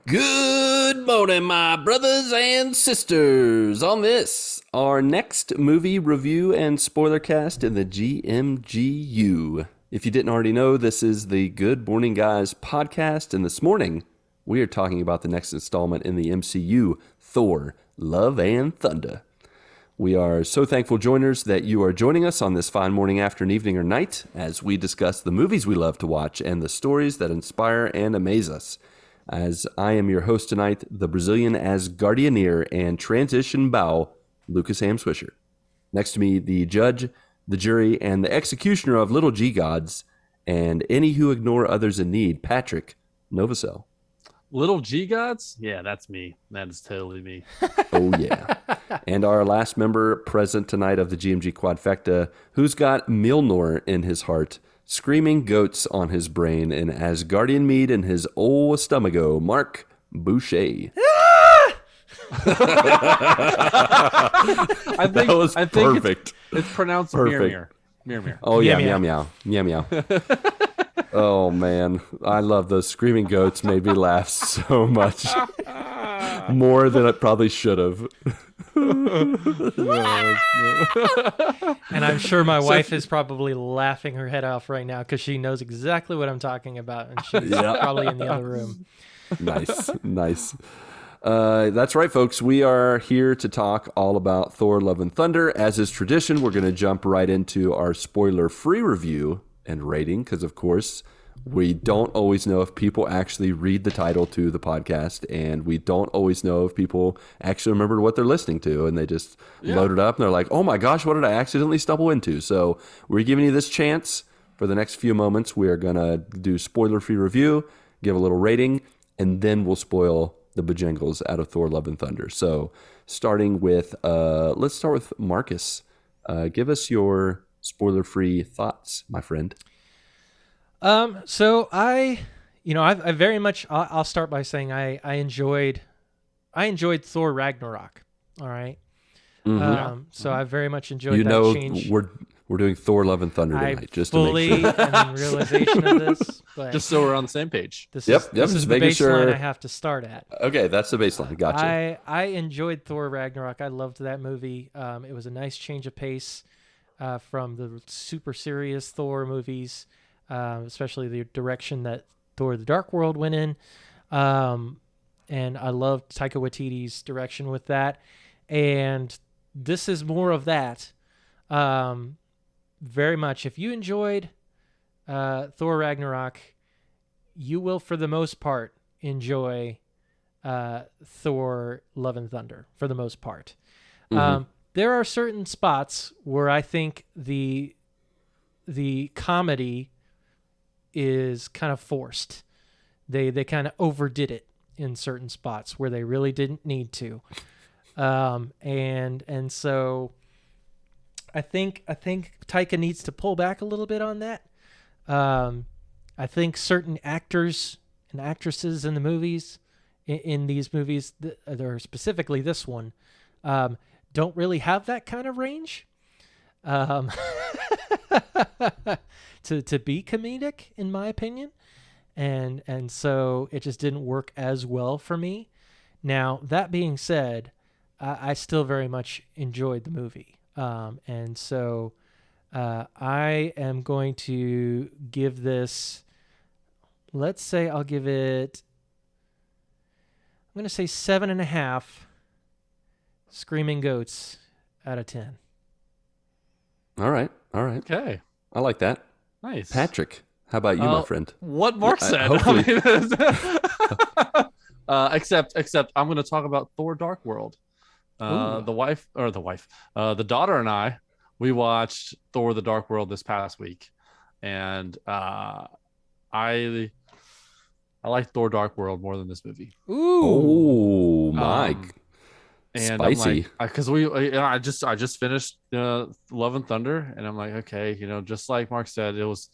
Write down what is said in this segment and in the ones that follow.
Good morning, my brothers and sisters. On this, our next movie review and spoiler cast in the GMGU. If you didn't already know, this is the Good Morning Guys podcast, and this morning we are talking about the next installment in the MCU, Thor, Love and Thunder. We are so thankful, joiners, that you are joining us on this fine morning, afternoon, evening, or night as we discuss the movies we love to watch and the stories that inspire and amaze us. As I am your host tonight, the Brazilian Asgardianeer and transition bow, Lucas Ham Swisher. Next to me, the judge, the jury, and the executioner of little G gods, and any who ignore others in need, Patrick Novacell. Little G gods? Yeah, that's me. That is totally me. Oh, yeah. And our last member present tonight of the GMG Quadfecta, who's got Mjolnir in his heart, screaming goats on his brain, and Asgardian mead in his old stomacho, Marc Boucher. I think perfect. It's pronounced Perfect. Mir. Oh, yeah, meow, meow. Meow, meow. Oh, man. I love those screaming goats. Made me laugh so much. More than it probably should have. And I'm sure my wife is probably laughing her head off right now because she knows exactly what I'm talking about, and she's probably in the other room. Nice. That's right, folks. We are here to talk all about Thor, Love and Thunder. As is tradition, we're going to jump right into our spoiler-free review and rating because, of course, we don't always know if people actually read the title to the podcast, and we don't always know if people actually remember what they're listening to, and they just load it up, and they're like, oh my gosh, what did I accidentally stumble into? So we're giving you this chance. For the next few moments, we are going to do spoiler-free review, give a little rating, and then we'll spoil the bejangles out of Thor, Love and Thunder. So starting with, let's start with Marcus. Give us your spoiler-free thoughts, my friend. So I very much, I'll start by saying I enjoyed Thor Ragnarok. All right. Mm-hmm. So I very much enjoyed that change. We're doing Thor, Love and Thunder tonight, just to make sure. am in realization of this, but Just so we're on the same page. This is the baseline sure. I have to start at. Okay, that's the baseline. Gotcha. I enjoyed Thor Ragnarok. I loved that movie. It was a nice change of pace from the super serious Thor movies, especially the direction that Thor: The Dark World went in. And I loved Taika Waititi's direction with that. And this is more of that. Very much. If you enjoyed Thor Ragnarok, you will, for the most part, enjoy Thor Love and Thunder, for the most part. Mm-hmm. There are certain spots where I think the comedy is kind of forced. They kind of overdid it in certain spots where they really didn't need to. And so I think Taika needs to pull back a little bit on that. I think certain actors and actresses in the movies, in these movies, or specifically this one, don't really have that kind of range to be comedic, in my opinion. And so it just didn't work as well for me. Now, that being said, I still very much enjoyed the movie. And so I am going to give this, let's say I'm going to say 7.5 screaming goats out of 10. All right. Okay. I like that. Nice. Patrick, how about you, my friend? What Mark said. Hopefully. Except I'm going to talk about Thor: Dark World. The daughter and I, we watched Thor: The Dark World this past week, and I like Thor: Dark World more than this movie. Ooh, Mike, and spicy. Because I just finished Love and Thunder, and I'm like, okay, just like Mark said, it was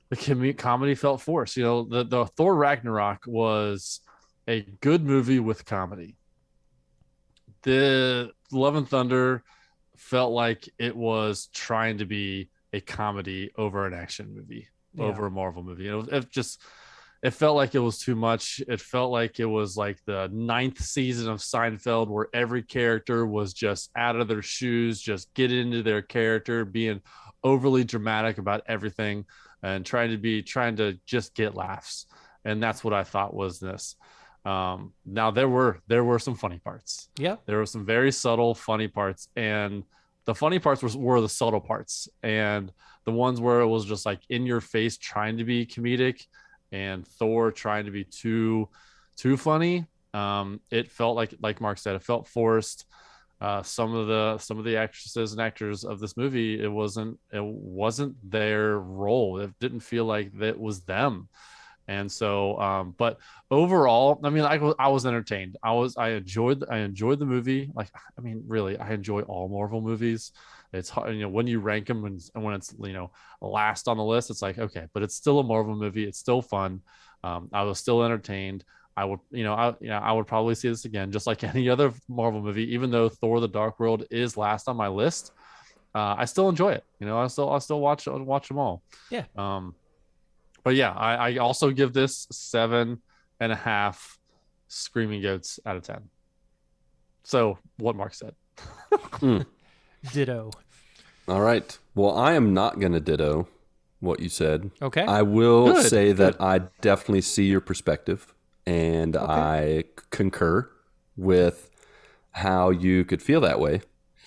the comedy felt forced. The Thor Ragnarok was a good movie with comedy. The Love and Thunder felt like it was trying to be a comedy over an action movie, over a Marvel movie. it felt like it was too much. It felt like it was like the 9th season of Seinfeld, where every character was just out of their shoes, just get into their character, being overly dramatic about everything and trying to just get laughs. And that's what I thought was this. Now there were some funny parts. Yeah. There were some very subtle funny parts, and the funny parts were the subtle parts, and the ones where it was just like in your face trying to be comedic and Thor trying to be too funny. It felt like Mark said, it felt forced. Some of the actresses and actors of this movie, it wasn't their role. It didn't feel like that was them. And so, but overall, I mean, I was entertained. I enjoyed the movie. Like, I mean, really, I enjoy all Marvel movies. It's hard, when you rank them and when it's, last on the list, it's like, okay, but it's still a Marvel movie. It's still fun. I was still entertained. I would, I would probably see this again, just like any other Marvel movie, even though Thor: The Dark World is last on my list. I still enjoy it. I still watch them all. Yeah. But yeah, I also give this 7.5 screaming goats out of 10. So what Mark said. Ditto. All right. Well, I am not going to ditto what you said. Okay. I will Good, say that good. I definitely see your perspective, and I concur with how you could feel that way.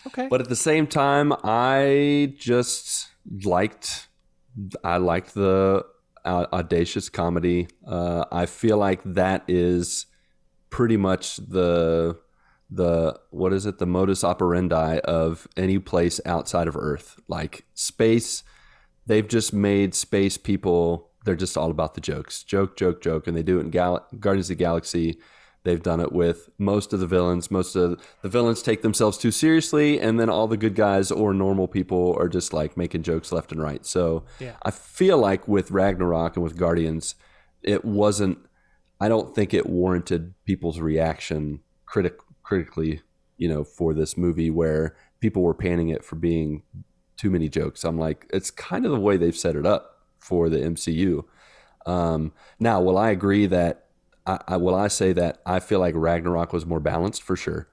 Okay. But at the same time, I just liked the audacious comedy. I feel like that is pretty much the what is it, the modus operandi of any place outside of Earth. Like space, they've just made space people, they're just all about the jokes. Joke, and they do it in Guardians of the Galaxy. They've done it with most of the villains. Most of the villains take themselves too seriously, and then all the good guys or normal people are just like making jokes left and right. So Yeah. I feel like with Ragnarok and with Guardians, it wasn't, I don't think it warranted people's reaction critically, for this movie, where people were panning it for being too many jokes. I'm like, it's kind of the way they've set it up for the MCU. Now, will I agree that will I say that I feel like Ragnarok was more balanced? For sure.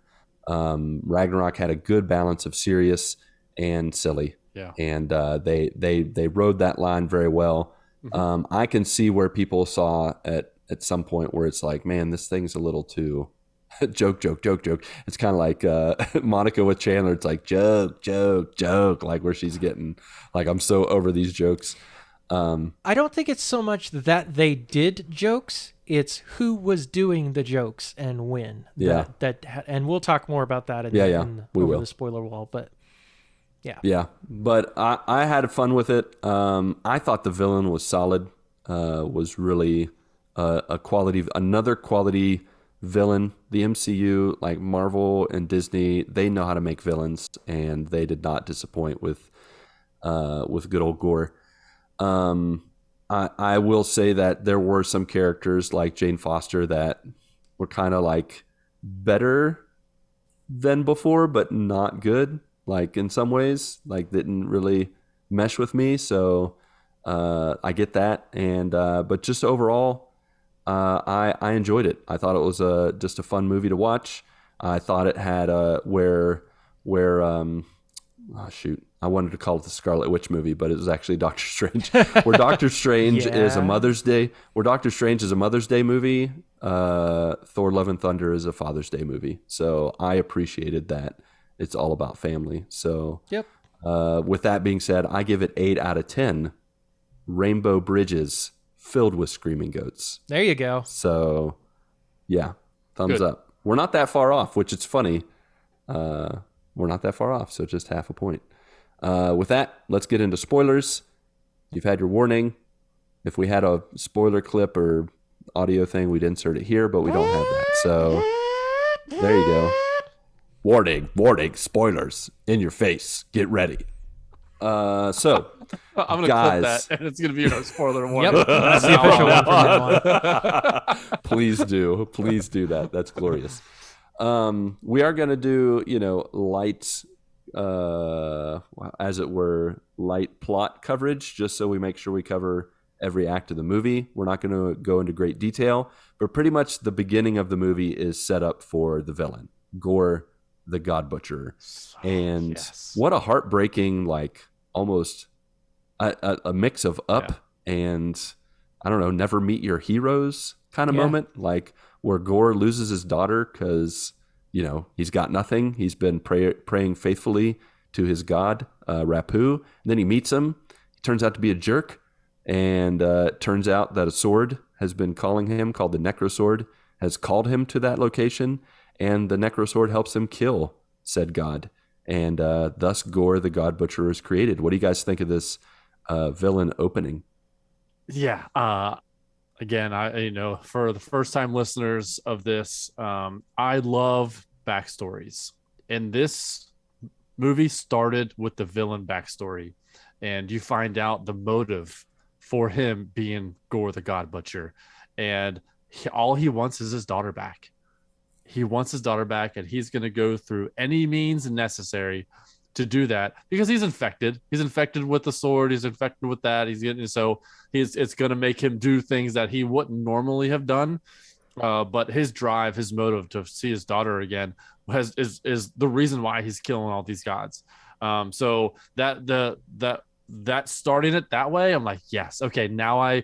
Ragnarok had a good balance of serious and silly. Yeah. And they rode that line very well. Mm-hmm. I can see where people saw at some point where it's like, man, this thing's a little too joke. It's kind of like Monica with Chandler. It's like joke, like where she's getting like, I'm so over these jokes. I don't think it's so much that they did jokes. It's who was doing the jokes and when. Yeah. And we'll talk more about that We over will. the spoiler wall. But yeah. Yeah. But I had fun with it. I thought the villain was solid. Was really another quality villain. The MCU, like Marvel and Disney, they know how to make villains, and they did not disappoint with good old Gore. I will say that there were some characters like Jane Foster that were kind of like better than before, but not good. Like in some ways, like didn't really mesh with me. So I get that, and but just overall, I enjoyed it. I thought it was just a fun movie to watch. I thought it had I wanted to call it the Scarlet Witch movie, but it was actually Doctor Strange. Where Doctor Strange is a Mother's Day. Where Doctor Strange is a Mother's Day movie, Thor: Love and Thunder is a Father's Day movie. So I appreciated that. It's all about family. So Yep. With that being said, I give it 8 out of 10 rainbow bridges filled with screaming goats. There you go. So yeah, thumbs Good. up. We're not that far off, which is funny. We're not that far off, so just half a point. With that, let's get into spoilers. You've had your warning. If we had a spoiler clip or audio thing, we'd insert it here, but we don't have that. So there you go. Warning, spoilers in your face. Get ready. So I'm going to guys, clip that, and it's going to be our spoiler warning. Yep. That's the official one from now on. please do that. That's glorious. We are going to do, light, as it were, light plot coverage, just so we make sure we cover every act of the movie. We're not going to go into great detail, but pretty much the beginning of the movie is set up for the villain, Gore the God Butcher. And what a heartbreaking, like almost a mix of Up and, I don't know, Never Meet Your Heroes kind of moment, like where Gore loses his daughter because, you know, he's got nothing. He's been praying faithfully to his god, Rapu. And then he meets him. He turns out to be a jerk. And it turns out that a sword has been calling him, called the Necrosword, has called him to that location. And the Necrosword helps him kill said god. And thus Gore the God Butcher is created. What do you guys think of this villain opening? Yeah. Again, for the first time listeners of this, I love backstories. And this movie started with the villain backstory. And you find out the motive for him being Gore the God Butcher. And all he wants is his daughter back. He wants his daughter back, and he's going to go through any means necessary to do that because he's infected. He's infected with the sword. He's infected with that. It's going to make him do things that he wouldn't normally have done. But his drive, his motive to see his daughter again is the reason why he's killing all these gods. So that starting it that way, I'm like, yes, okay, now I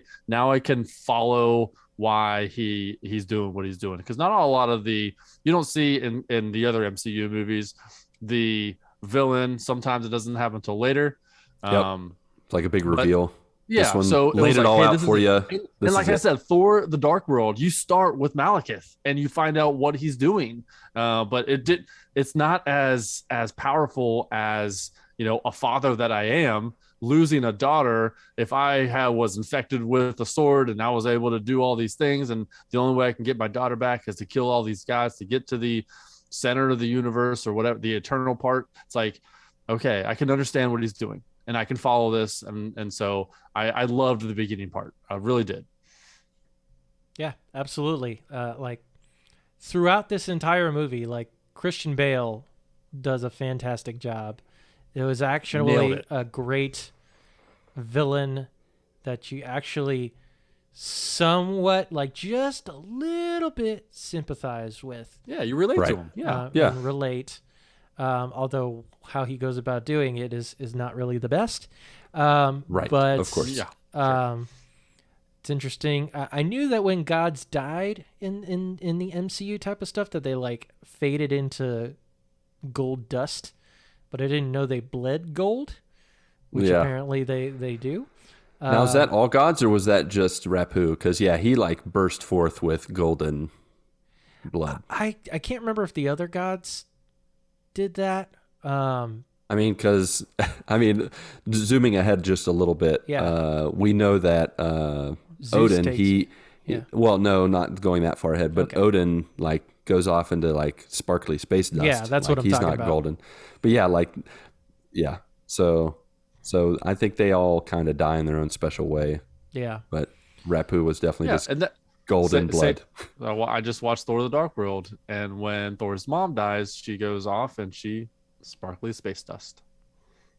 can follow why he's doing what he's doing, because not a lot of you don't see in the other MCU movies the villain. Sometimes it doesn't happen until later. It's like a big reveal. Yeah, this one so laid it all out for you. And like I said, Thor: The Dark World, you start with Malekith and you find out what he's doing, but it's not as powerful as, you know, a father that I am losing a daughter. If I was infected with a sword and I was able to do all these things, and the only way I can get my daughter back is to kill all these guys to get to the center of the universe or whatever, the eternal part. It's like, okay, I can understand what he's doing and I can follow this. And so I loved the beginning part. I really did. Yeah, absolutely. Like throughout this entire movie, like Christian Bale does a fantastic job. It was actually a great villain that you actually somewhat, like, just a little bit sympathize with. Yeah, you relate to him. And relate. Although how he goes about doing it is not really the best. But of course. Yeah. It's interesting. I knew that when gods died in the MCU type of stuff that they like faded into gold dust, but I didn't know they bled gold, which apparently they do. Now, is that all gods, or was that just Rapu? Because, he like burst forth with golden blood. I can't remember if the other gods did that. Zooming ahead just a little bit, we know that Odin, well, no, not going that far ahead, but Odin, like, goes off into, like, sparkly space dust. Yeah, that's what I'm talking about. He's not golden. But, so I think they all kind of die in their own special way. Yeah. But Rapu was definitely just golden blood. I just watched Thor: The Dark World, and when Thor's mom dies, she goes off and she sparkly space dust.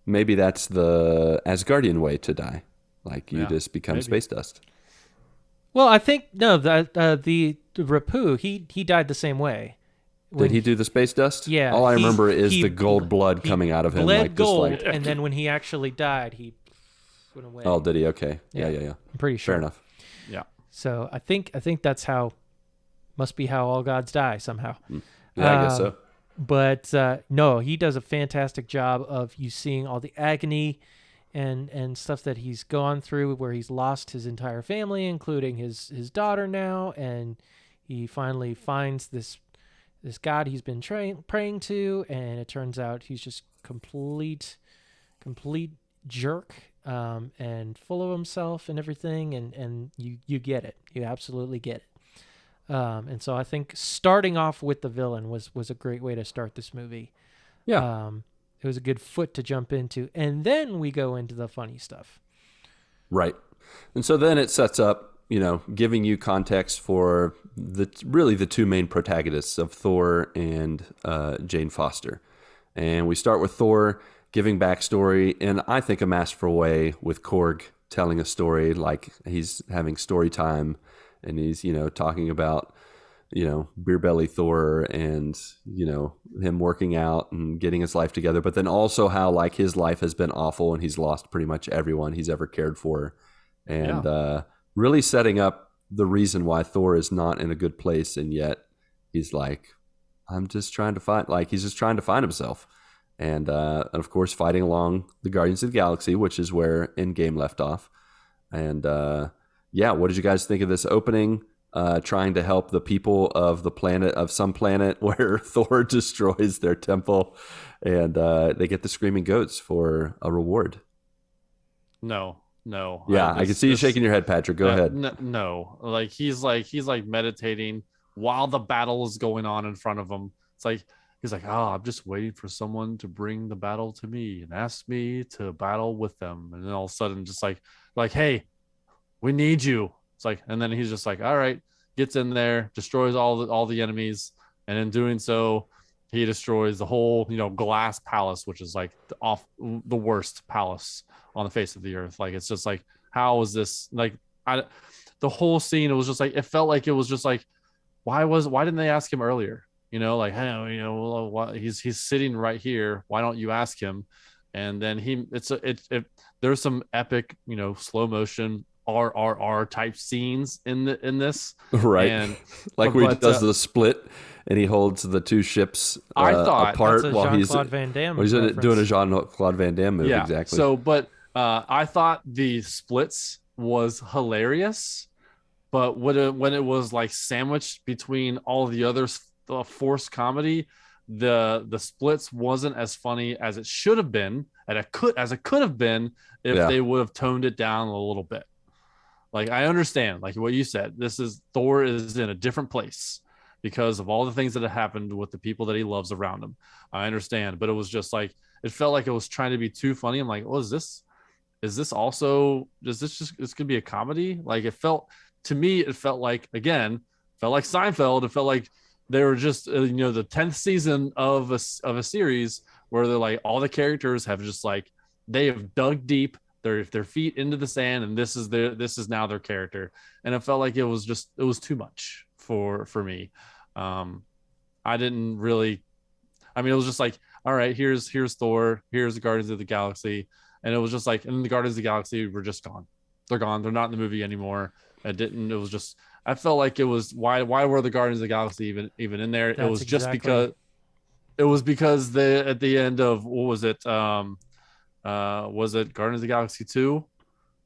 Maybe that's the Asgardian way to die. Like, you just become space dust. Well, I think, no, the Rapu, he died the same way. Did he do the space dust? Yeah. All I remember is the gold blood coming out of him. Bled gold, and then when he actually died, he went away. Oh, did he? Okay. Yeah. I'm pretty sure. Fair enough. Yeah. So I think that's must be how all gods die somehow. Yeah, I guess so. But no, he does a fantastic job of you seeing all the agony and stuff that he's gone through, where he's lost his entire family, including his daughter now, and he finally finds this god he's been praying to, and it turns out he's just complete jerk, and full of himself and everything, and you get it. You absolutely get it. And so I think starting off with the villain was a great way to start this movie. Yeah. It was a good foot to jump into, and then we go into the funny stuff. Right. And so then it sets up, giving you context for the two main protagonists of Thor and Jane Foster. And we start with Thor giving backstory in, I think, a masterful way with Korg telling a story, like he's having story time, and he's talking about beer belly Thor and him working out and getting his life together, but then also how like his life has been awful and he's lost pretty much everyone he's ever cared for, and really setting up the reason why Thor is not in a good place, and yet he's like, I'm just trying to find, like he's just trying to find himself, and of course fighting along the Guardians of the Galaxy, which is where Endgame left off. And what did you guys think of this opening? Trying to help the people of the planet, of some planet where Thor destroys their temple, and they get the screaming goats for a reward. No. Yeah, I can see you shaking your head, Patrick. Go ahead. No, like he's like meditating while the battle is going on in front of him. It's like he's like, I'm just waiting for someone to bring the battle to me and ask me to battle with them. And then all of a sudden, just like, hey, we need you. It's like, and then he's just like, all right, gets in there, destroys all the enemies, and in doing so, he destroys the whole glass palace, which is like the worst palace on the face of the earth. Like, it's just like, how is this like? The whole scene, it was just like, it felt like it was just like, why didn't they ask him earlier? Like, hey, he's sitting right here. Why don't you ask him? And then there's some epic, slow motion RRR type scenes in this, right? And like where he does the split and he holds the two ships apart while he's Van Damme doing a Jean-Claude Van Damme move. Yeah, exactly. So, but I thought the splits was hilarious, but when it was like sandwiched between all the other forced comedy, the splits wasn't as funny as it should have been, and it could have been if they would have toned it down a little bit. Like, I understand, like what you said, Thor is in a different place because of all the things that have happened with the people that he loves around him. I understand, but it was just like, it felt like it was trying to be too funny. I'm like, well, is this gonna be a comedy? Like, it felt like Seinfeld. It felt like they were just the 10th season of a series where they're like, all the characters have just like, they have dug deep their feet into the sand, and this is now their character. And it felt like it was too much for me. I didn't really, I mean, it was just like, all right, here's Thor, here's the Guardians of the Galaxy, and it was just like, and the Guardians of the Galaxy were just gone. They're gone. They're not in the movie anymore. I felt like it was, why were the Guardians of the Galaxy even in there? It was just because at the end of, what was it? Was it Guardians of the Galaxy 2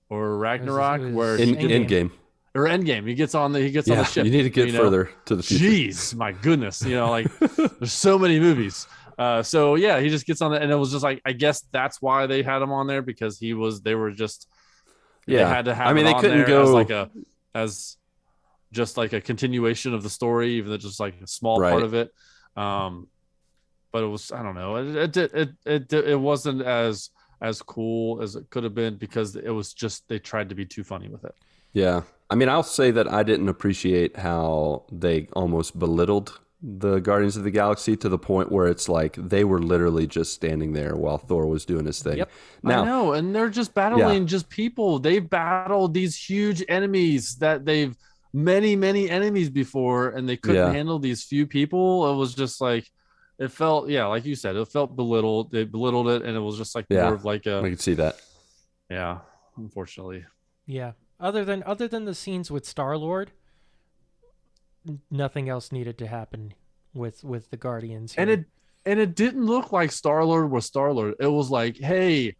or Ragnarok? Where Endgame. Or Endgame. He gets on the ship. You need to get further to the future. Jeez, my goodness. Like, there's so many movies. So yeah, he just gets on and it was just like, I guess that's why they had him on there, because they had to have him they on couldn't there go as just like a continuation of the story, even though just like a small right. part of it. But it was, I don't know, it wasn't as cool as it could have been, because it was just, they tried to be too funny with it. Yeah. I mean, I'll say that I didn't appreciate how they almost belittled the Guardians of the Galaxy to the point where it's like they were literally just standing there while Thor was doing his thing. Yep. Now, I know, and they're just battling just people. They've battled these huge enemies that they've many enemies before, and they couldn't handle these few people. It was just like, it felt, like you said, it felt belittled. They belittled it, and it was just like more of like a. I could see that. Yeah, unfortunately. Yeah. Other than the scenes with Star-Lord, nothing else needed to happen with the Guardians here. And it didn't look like Star-Lord was Star-Lord. It was like, hey,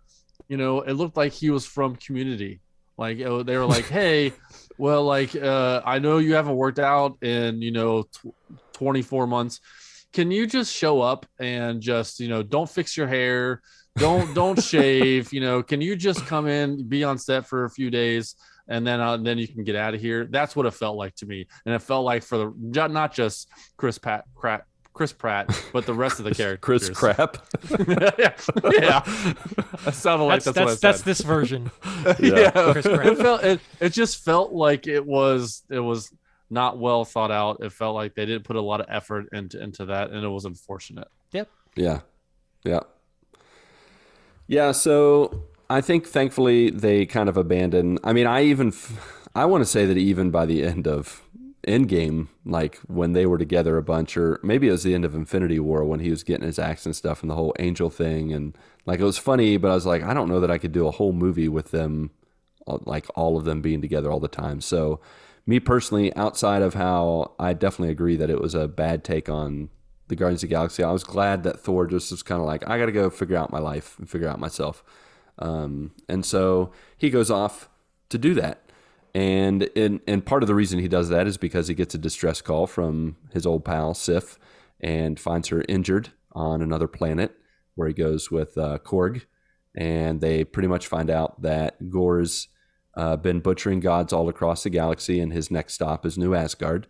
it looked like he was from Community. Like, they were like, hey, well, like, I know you haven't worked out in 24 months. Can you just show up and just don't fix your hair, don't shave, can you just come in, be on set for a few days, and then you can get out of here? That's what it felt like to me. And it felt like for not just Chris Pratt, but the rest of the characters. Chris Crap. yeah. That sounded like that's what I said. That's this version. Chris Pratt. It just felt like it was not well thought out. It felt like they didn't put a lot of effort into that, and it was unfortunate. Yep. Yeah. So I think thankfully they kind of abandon. I mean, I want to say that even by the end of Endgame, like when they were together a bunch, or maybe it was the end of Infinity War when he was getting his axe and stuff, and the whole angel thing, and like it was funny, but I was like, I don't know that I could do a whole movie with them, like all of them being together all the time. So, me personally, outside of how I definitely agree that it was a bad take on the Guardians of the Galaxy, I was glad that Thor just was kind of like, I got to go figure out my life and figure out myself. And so he goes off to do that. And part of the reason he does that is because he gets a distress call from his old pal, Sif, and finds her injured on another planet where he goes with Korg. And they pretty much find out that Gor's been butchering gods all across the galaxy, and his next stop is New Asgard.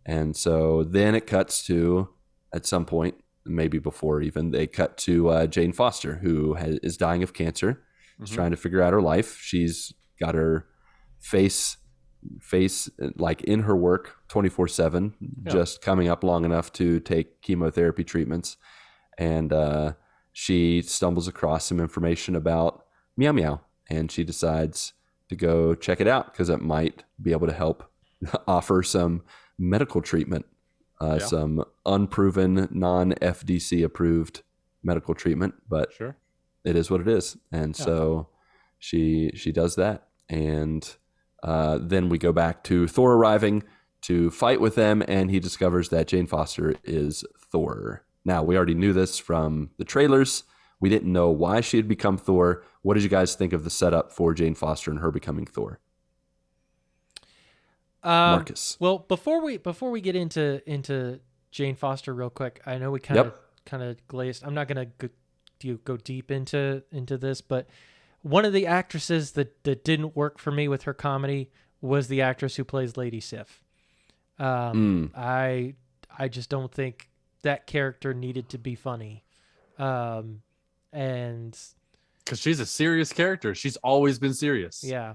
And so then it cuts to, at some point, maybe before even, they cut to Jane Foster, who is dying of cancer. Is trying to figure out her life. She's got her face like in her work 24/7, just coming up long enough to take chemotherapy treatments. And she stumbles across some information about Meow Meow, and she decides to go check it out because it might be able to help offer some medical treatment, some unproven, non-FDC approved medical treatment, but Sure. it is what it is. And so she does that. And then we go back to Thor arriving to fight with them, and he discovers that Jane Foster is Thor. Now, we already knew this from the trailers. We didn't know why she had become Thor. What did you guys think of the setup for Jane Foster and her becoming Thor? Marcus. Well, before we get into Jane Foster real quick, I know we kind of glazed. I'm not going to go deep into this, but one of the actresses that didn't work for me with her comedy was the actress who plays Lady Sif. I just don't think that character needed to be funny. And because she's a serious character. She's always been serious. yeah.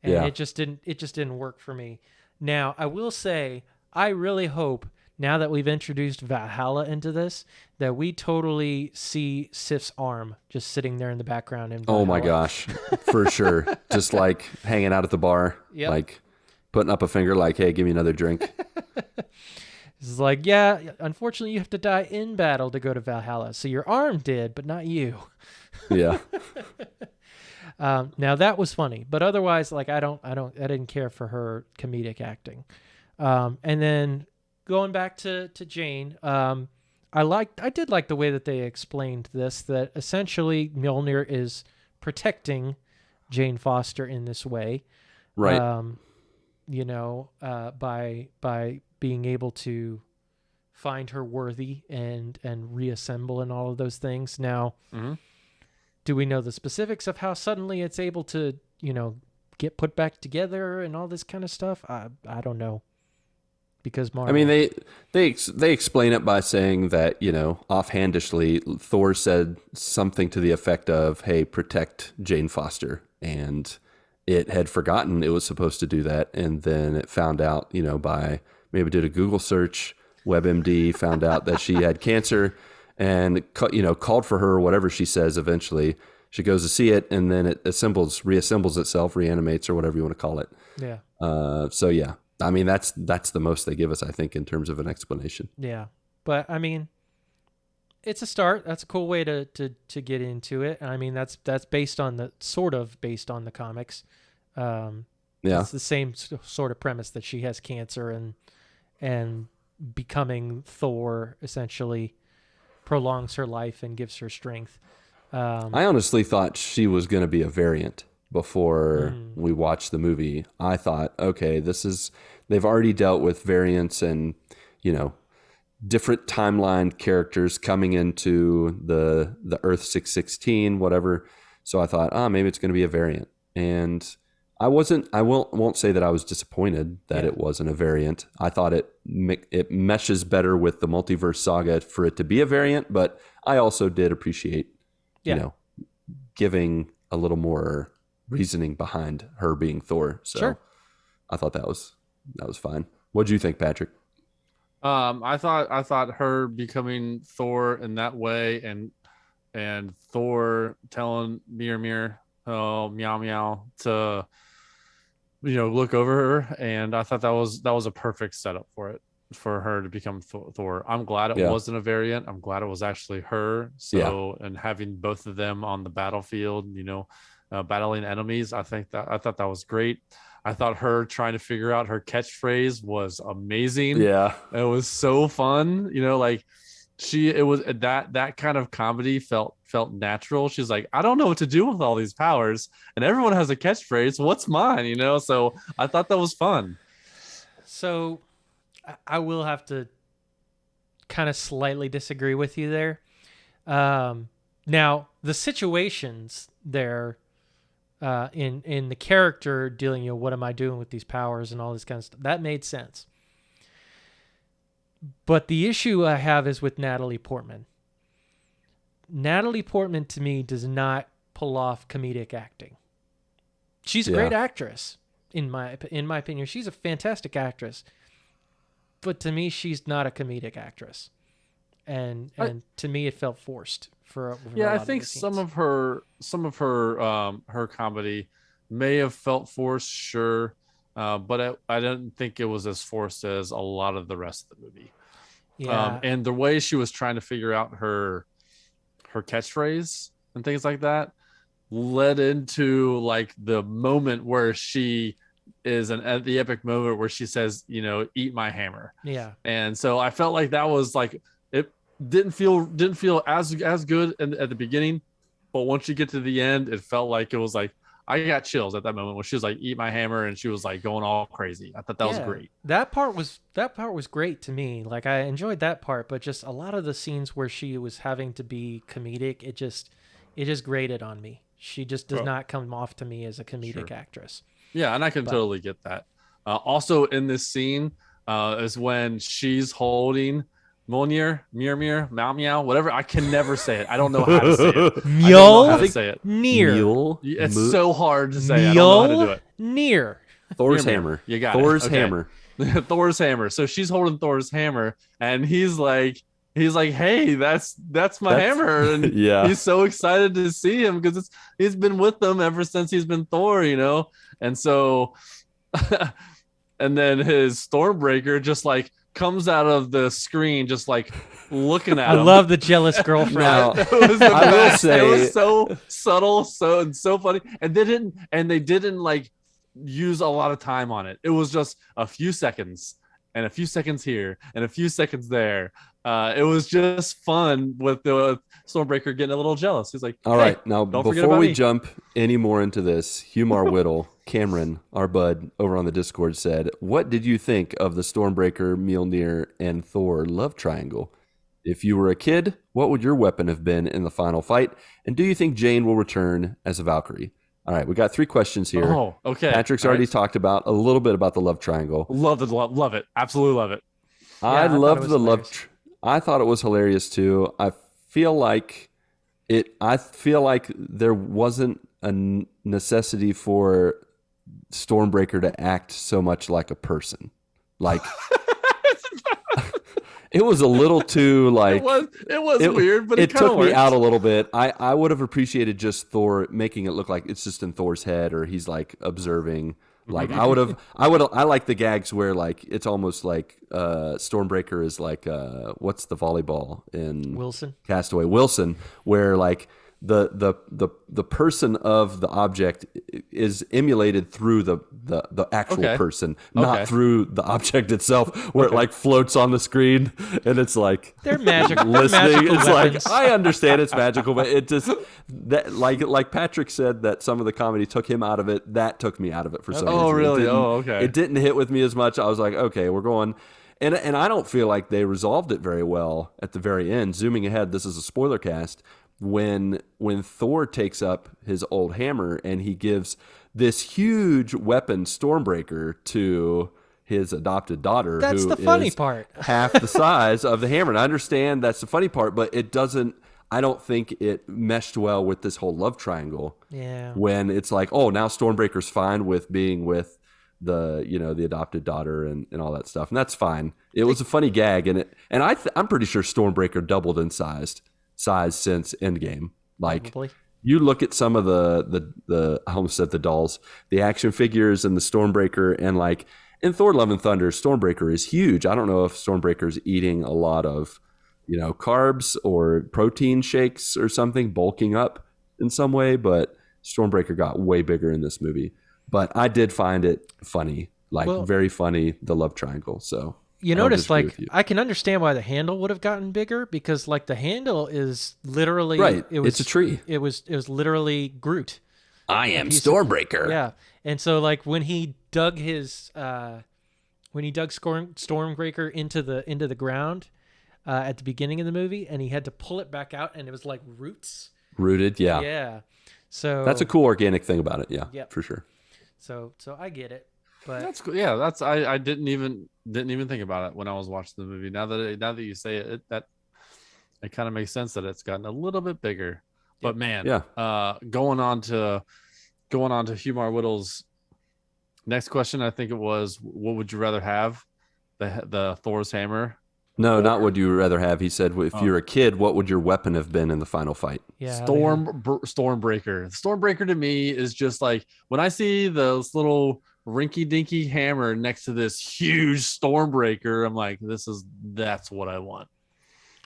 And it just didn't work for me. Now, I will say, I really hope now that we've introduced Valhalla into this, that we totally see Sif's arm just sitting there in the background. In Valhalla. Oh my gosh, for sure. Just like hanging out at the bar, like putting up a finger like, hey, give me another drink. It's like, yeah, unfortunately you have to die in battle to go to Valhalla. So your arm did, but not you. Yeah. Now that was funny, but otherwise, like, I didn't care for her comedic acting. And then going back to Jane, I did like the way that they explained this, that essentially Mjolnir is protecting Jane Foster in this way. Right. By being able to find her worthy and reassemble and all of those things. Now, do we know the specifics of how suddenly it's able to, get put back together and all this kind of stuff? I don't know. Because Marvel. I mean, they explain it by saying that, offhandishly, Thor said something to the effect of, hey, protect Jane Foster. And it had forgotten it was supposed to do that. And then it found out, by maybe did a Google search, WebMD found out that she had cancer and, called for her, whatever she says eventually. She goes to see it, and then it reassembles itself, reanimates, or whatever you want to call it. Yeah. So, yeah. I mean, that's the most they give us, I think, in terms of an explanation. Yeah. But, I mean, it's a start. That's a cool way to get into it. I mean, that's based on the comics. It's the same sort of premise that she has cancer and becoming Thor essentially prolongs her life and gives her strength. I honestly thought she was going to be a variant before we watched the movie. I thought, okay, they've already dealt with variants and, different timeline characters coming into the Earth 616, whatever. So I thought, maybe it's going to be a variant. And I won't say that I was disappointed that it wasn't a variant. I thought it meshes better with the multiverse saga for it to be a variant, but I also did appreciate, giving a little more reasoning behind her being Thor. So sure. I thought that was fine. What do you think, Patrick? I thought her becoming Thor in that way and Thor telling Mjolnir Meow Meow to look over her, and I thought that was a perfect setup for her to become Thor. I'm glad it Yeah. wasn't a variant. I'm glad it was actually her. So and having both of them on the battlefield, battling enemies, I thought that was great. I thought her trying to figure out her catchphrase was amazing. Yeah. It was so fun. Like it was that kind of comedy felt natural. She's like, I don't know what to do with all these powers, and everyone has a catchphrase. What's mine? So I thought that was fun. So I will have to kind of slightly disagree with you there. Now the situations there in the character dealing, what am I doing with these powers and all this kind of stuff, that made sense. But the issue I have is with Natalie Portman. Natalie Portman, to me, does not pull off comedic acting. She's a great actress, in my opinion. She's a fantastic actress. But to me, she's not a comedic actress. And to me, it felt forced for a lot I think of some of her comedy may have felt forced, sure. But I didn't think it was as forced as a lot of the rest of the movie. Yeah. And the way she was trying to figure out her catchphrase and things like that led into like the moment where she is the epic moment where she says, eat my hammer. Yeah. And so I felt like that was like, it didn't feel as good at the beginning, but once you get to the end, it felt like it was like, I got chills at that moment when she was like, eat my hammer, and she was like going all crazy. I thought that was great. That part was great to me. Like, I enjoyed that part, but just a lot of the scenes where she was having to be comedic, it just grated on me. She just does not come off to me as a comedic actress. Yeah, and I can totally get that. Also in this scene is when she's holding Mjolnir, Mir, Meow Meow, whatever. I can never say it. I don't know how to say it. Mjolnir. It's so hard to say. I don't know how to do it. Near. Thor's hammer. You got Thor's it. Okay. hammer. Thor's hammer. So she's holding Thor's hammer, and he's like, hey, that's my hammer, and he's so excited to see him because he's been with them ever since he's been Thor, and so, and then his Stormbreaker just like comes out of the screen, just like looking at him. I love the jealous girlfriend. Now, I will say it was so subtle, so funny, and they didn't like use a lot of time on it. It was just a few seconds and a few seconds here and a few seconds there. It was just fun with the Stormbreaker getting a little jealous. He's like, all right, now before we jump any more into this, Humar Whittle, Cameron, our bud over on the Discord, said, what did you think of the Stormbreaker, Mjolnir, and Thor love triangle? If you were a kid, what would your weapon have been in the final fight? And do you think Jane will return as a Valkyrie? All right, we got 3 questions here. Oh, okay. Patrick's already talked about a little bit about the love triangle. Love it. Absolutely love it. I loved the love. I thought it was hilarious too. I feel like there wasn't a necessity for Stormbreaker to act so much like a person. Like it was a little too like it was weird, but it took me out a little bit. I would have appreciated just Thor making it look like it's just in Thor's head, or he's like observing. Like I like the gags where like it's almost like Stormbreaker is like what's the volleyball in Wilson Castaway, where like the person of the object is emulated through the actual person, not through the object itself, where it like floats on the screen and it's like they're magical. Listening, it's weapons. like I understand it's magical, but it just that like Patrick said that some of the comedy took him out of it. That took me out of it for some reason. Oh, really? It didn't hit with me as much. I was like, okay, we're going. And I don't feel like they resolved it very well at the very end. Zooming ahead, this is a spoiler cast. When Thor takes up his old hammer and he gives this huge weapon Stormbreaker to his adopted daughter, that's who the funny is part. half the size of the hammer. And I understand that's the funny part, but it doesn't. I don't think it meshed well with this whole love triangle. Yeah. When it's like, oh, now Stormbreaker's fine with being with the the adopted daughter and all that stuff, and that's fine. It was a funny gag, and I'm pretty sure Stormbreaker doubled in size since Endgame. Like, Probably. You look at some of the I almost said the dolls, the action figures and the Stormbreaker, and like in Thor: Love and Thunder, Stormbreaker is huge. I don't know if Stormbreaker's eating a lot of, carbs or protein shakes or something, bulking up in some way, but Stormbreaker got way bigger in this movie. But I did find it funny, very funny, the love triangle. So you notice, I can understand why the handle would have gotten bigger, because the handle is literally right. It's a tree. It was literally Groot. I am Stormbreaker. Yeah, and so when he dug Stormbreaker into the ground at the beginning of the movie, and he had to pull it back out, and it was like roots. Rooted, yeah. Yeah. So that's a cool organic thing about it. Yeah, for sure. So I get it. But that's cool. Yeah, I didn't even think about it when I was watching the movie. Now that you say it, it kind of makes sense that it's gotten a little bit bigger. But man, going on to Humar Whittle's next question, I think it was, what would you rather have, the Thor's hammer? No, not would you rather have. He said, if you're a kid, what would your weapon have been in the final fight? Yeah, Stormbreaker. Stormbreaker to me is just like, when I see this little rinky-dinky hammer next to this huge Stormbreaker, I'm like, that's what I want.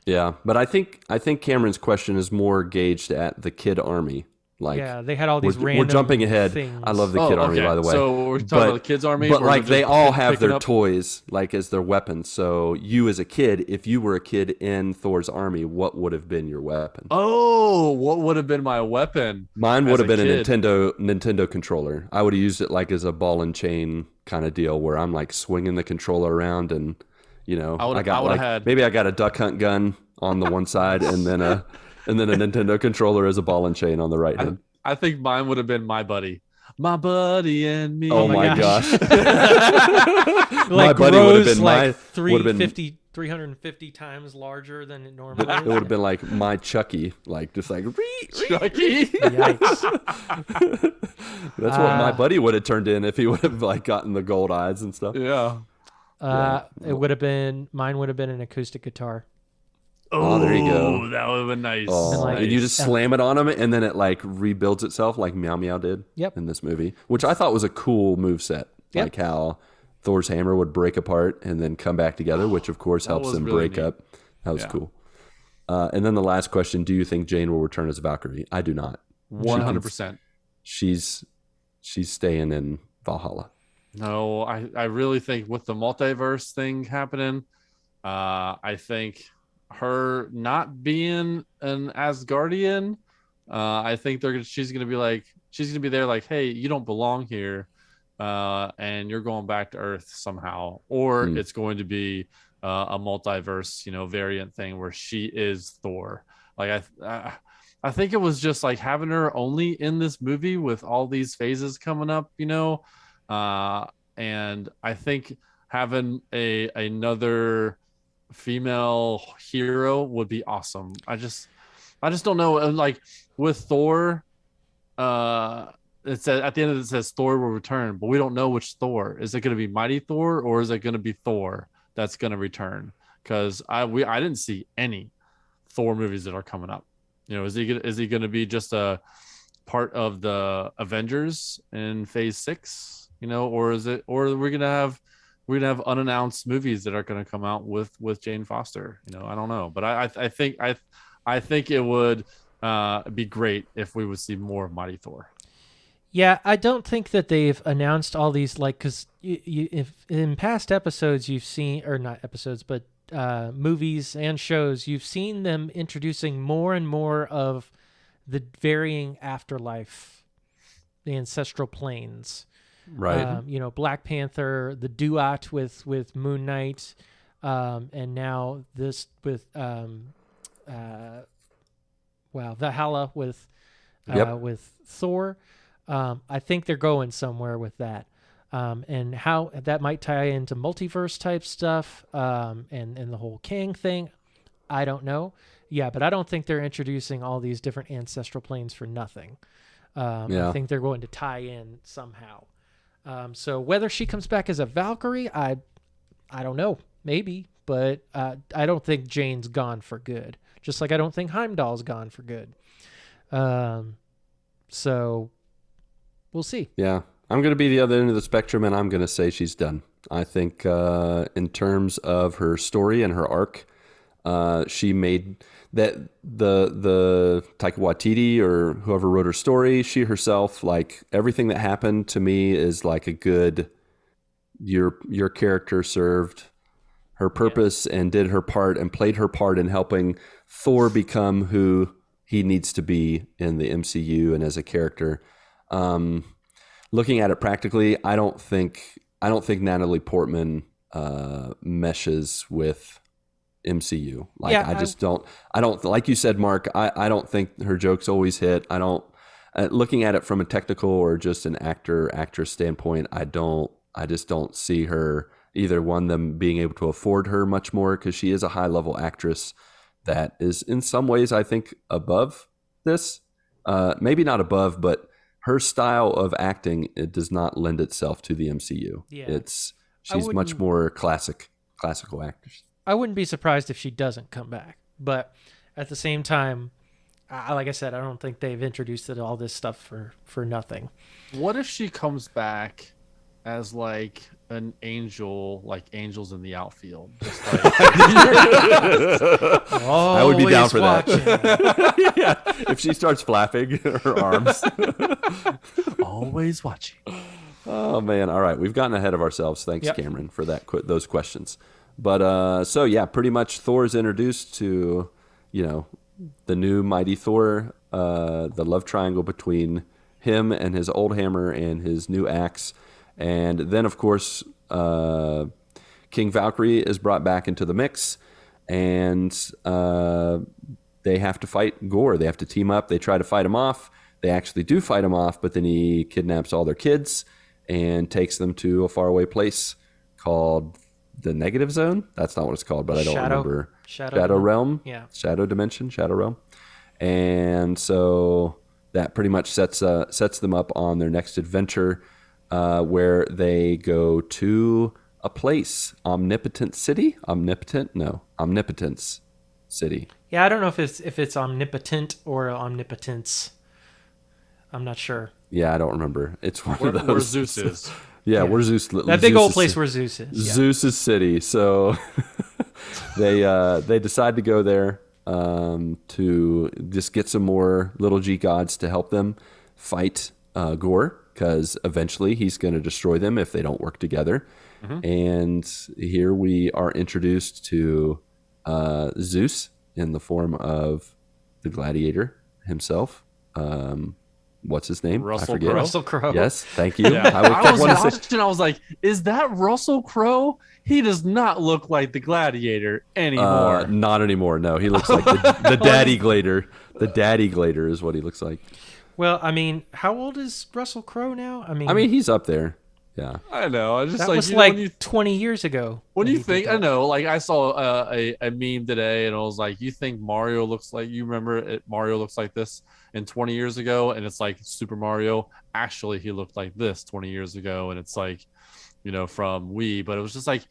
Yeah, but I think Cameron's question is more gauged at the kid army. They had all these random. We're jumping ahead. Things. I love the kid army, by the way. So we're talking about the kids army, but they all have their toys as their weapons. So you, as a kid, if you were a kid in Thor's army, what would have been your weapon? Oh, what would have been my weapon? Mine would have been a Nintendo controller. I would have used it as a ball and chain kind of deal, where I'm swinging the controller around, and I got maybe I got a duck hunt gun on the one side, and then a Nintendo controller as a ball and chain on the right hand. I think mine would have been my buddy and me. Oh my gosh. My buddy would have been 350 times larger than it normally is. It would have been like my Chucky, Chucky. Yikes. That's what my buddy would have turned in if he would have gotten the gold eyes and stuff. Yeah. It would have been, mine would have been an acoustic guitar. Oh, there you go. That would have been nice. Oh, and you just slam it on him, and then it rebuilds itself like Meow Meow did in this movie, which I thought was a cool move set. Yep. Like how Thor's hammer would break apart and then come back together, which of course helps them really break up. That was cool. And then the last question: do you think Jane will return as Valkyrie? I do not. 100%. She's staying in Valhalla. No, I really think with the multiverse thing happening, I think her not being an Asgardian, I think she's gonna be there hey, you don't belong here, and you're going back to Earth somehow, or it's going to be a multiverse variant thing where she is Thor. I think it was just having her only in this movie with all these phases coming up, and I think having another female hero would be awesome. I just don't know. With Thor, it says at the end of it says Thor will return, but we don't know which Thor. Is it going to be Mighty Thor, or is it going to be Thor that's going to return? Because I didn't see any Thor movies that are coming up. Is he going to be just a part of the Avengers in Phase 6? Or we're gonna have unannounced movies that are going to come out with Jane Foster. I don't know, but I think it would be great if we would see more of Mighty Thor. Yeah, I don't think that they've announced all these, because if in past episodes you've seen, or not episodes, but movies and shows, you've seen them introducing more and more of the varying afterlife, the ancestral planes. Right. Black Panther, the duat with Moon Knight, and now this with Valhalla with Thor. I think they're going somewhere with that, and how that might tie into multiverse type stuff, and the whole Kang thing. I don't know. Yeah, but I don't think they're introducing all these different ancestral planes for nothing. I think they're going to tie in somehow. So whether she comes back as a Valkyrie, I don't know, maybe, but I don't think Jane's gone for good. Just like I don't think Heimdall's gone for good. So we'll see. Yeah. I'm going to be the other end of the spectrum, and I'm going to say she's done. I think in terms of her story and her arc, she made that the Taika Waititi or whoever wrote her story, she herself, like everything that happened to me is like a good, your character served her purpose and did her part and played her part in helping Thor become who he needs to be in the MCU and as a character. Looking at it practically, I don't think Natalie Portman meshes with MCU. Like Yeah, I don't like you said, Mark, I don't think her jokes always hit. I don't looking at it from a technical or just an actress standpoint, I just don't see her either one them being able to afford her much more because she is a high level actress that is in some ways I think above this. Maybe not above, but her style of acting, it does not lend itself to the MCU. Yeah. She's much more classical actress. I wouldn't be surprised if she doesn't come back. But at the same time, like I said, I don't think they've introduced all this stuff for nothing. What if she comes back as like an angel, like angels in the outfield? Just like I would be down for that. Yeah. If she starts flapping her arms. Always watching. Oh man! All right, we've gotten ahead of ourselves. Thanks, Yep. Cameron, for those questions. But so yeah, pretty much Thor's introduced to, the new mighty Thor, the love triangle between him and his old hammer and his new axe, and then of course King Valkyrie is brought back into the mix, and they have to fight Gore. They have to team up. They try to fight him off. They actually do fight him off, but then he kidnaps all their kids and takes them to a faraway place called the Negative Zone. That's not what it's called, but I don't remember. Shadow Realm. Yeah. Shadow Dimension. Shadow Realm. And so that pretty much sets them up on their next adventure, where they go to a place, Omnipotence City. Omnipotence City. Yeah, I don't know if it's omnipotent or omnipotence. I'm not sure. Yeah, I don't remember. It's one of those. Where Zeus is. Yeah, where Zeus. That big old place where Zeus is. Yeah. Zeus's city. So they decide to go there to just get some more little G gods to help them fight Gore, because eventually he's going to destroy them if they don't work together. Mm-hmm. And here we are introduced to Zeus in the form of the gladiator himself. What's his name? I forget. Russell Crowe. Yes, thank you. Yeah. I was watching. I was like, "Is that Russell Crowe? He does not look like the Gladiator anymore." Not anymore. No, he looks like the Daddy Glader. The Daddy Glader is what he looks like. Well, I mean, how old is Russell Crowe now? I mean, he's up there. Yeah, I know. I just that like, was like 20 years ago. When you think, I know, like I saw a meme today, and I was like, "You think Mario looks like? You remember it? Mario looks like this in 20 years ago, and it's like Super Mario. Actually, he looked like this 20 years ago, and it's like, from Wii. But it was just like,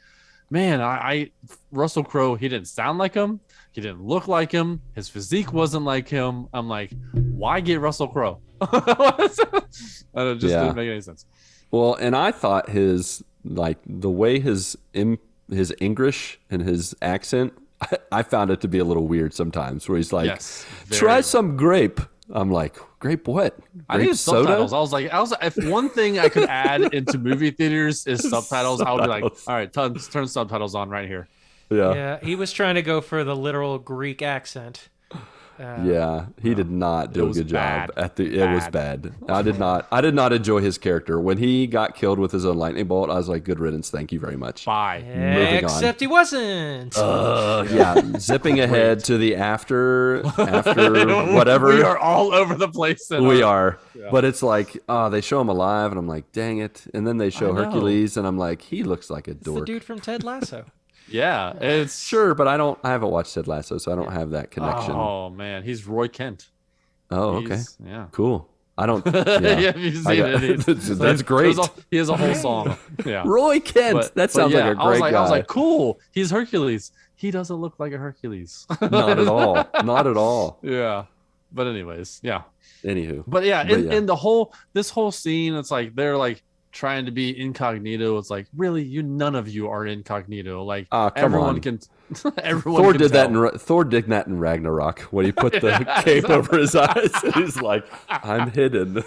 man, I Russell Crowe. He didn't sound like him. He didn't look like him. His physique wasn't like him. I'm like, why get Russell Crowe? It just didn't make any sense. Well, and I thought his, like, the way his English and his accent, I found it to be a little weird sometimes, where he's like, yes, try some grape. I'm like, grape what? Grape I needed soda? subtitles. I was like, if one thing I could add into movie theaters is subtitles, I would be like, all right, turn subtitles on right here. Yeah, he was trying to go for the literal Greek accent. He did not do a good job bad. It was bad. I did not enjoy his character. When he got killed with his own lightning bolt, I was like, good riddance, thank you very much. Bye. Moving Except he wasn't. Zipping ahead to the after whatever. We are all over the place. We are. Yeah. But it's like, they show him alive, and I'm like, dang it. And then they show Hercules, and I'm like, he looks like a dork. It's the dude from Ted Lasso. Yeah, it's sure, but I haven't watched Ted Lasso, so I don't have that connection. Oh man, he's Roy Kent. Oh, okay. Yeah. Cool. I don't. Yeah, you've seen it. That's great. He has a whole song. Yeah. Roy Kent. That sounds like a great guy. I was like, cool. He's Hercules. He doesn't look like a Hercules. Not at all. Not at all. Yeah. But anyways, yeah. Anywho, But yeah, in this whole scene, it's like they're like trying to be incognito. It's like, really, none of you are incognito. Like come everyone on. can everyone Thor can did tell. that Thor did that in Ragnarok when he put the cape over his eyes and he's like, I'm hidden.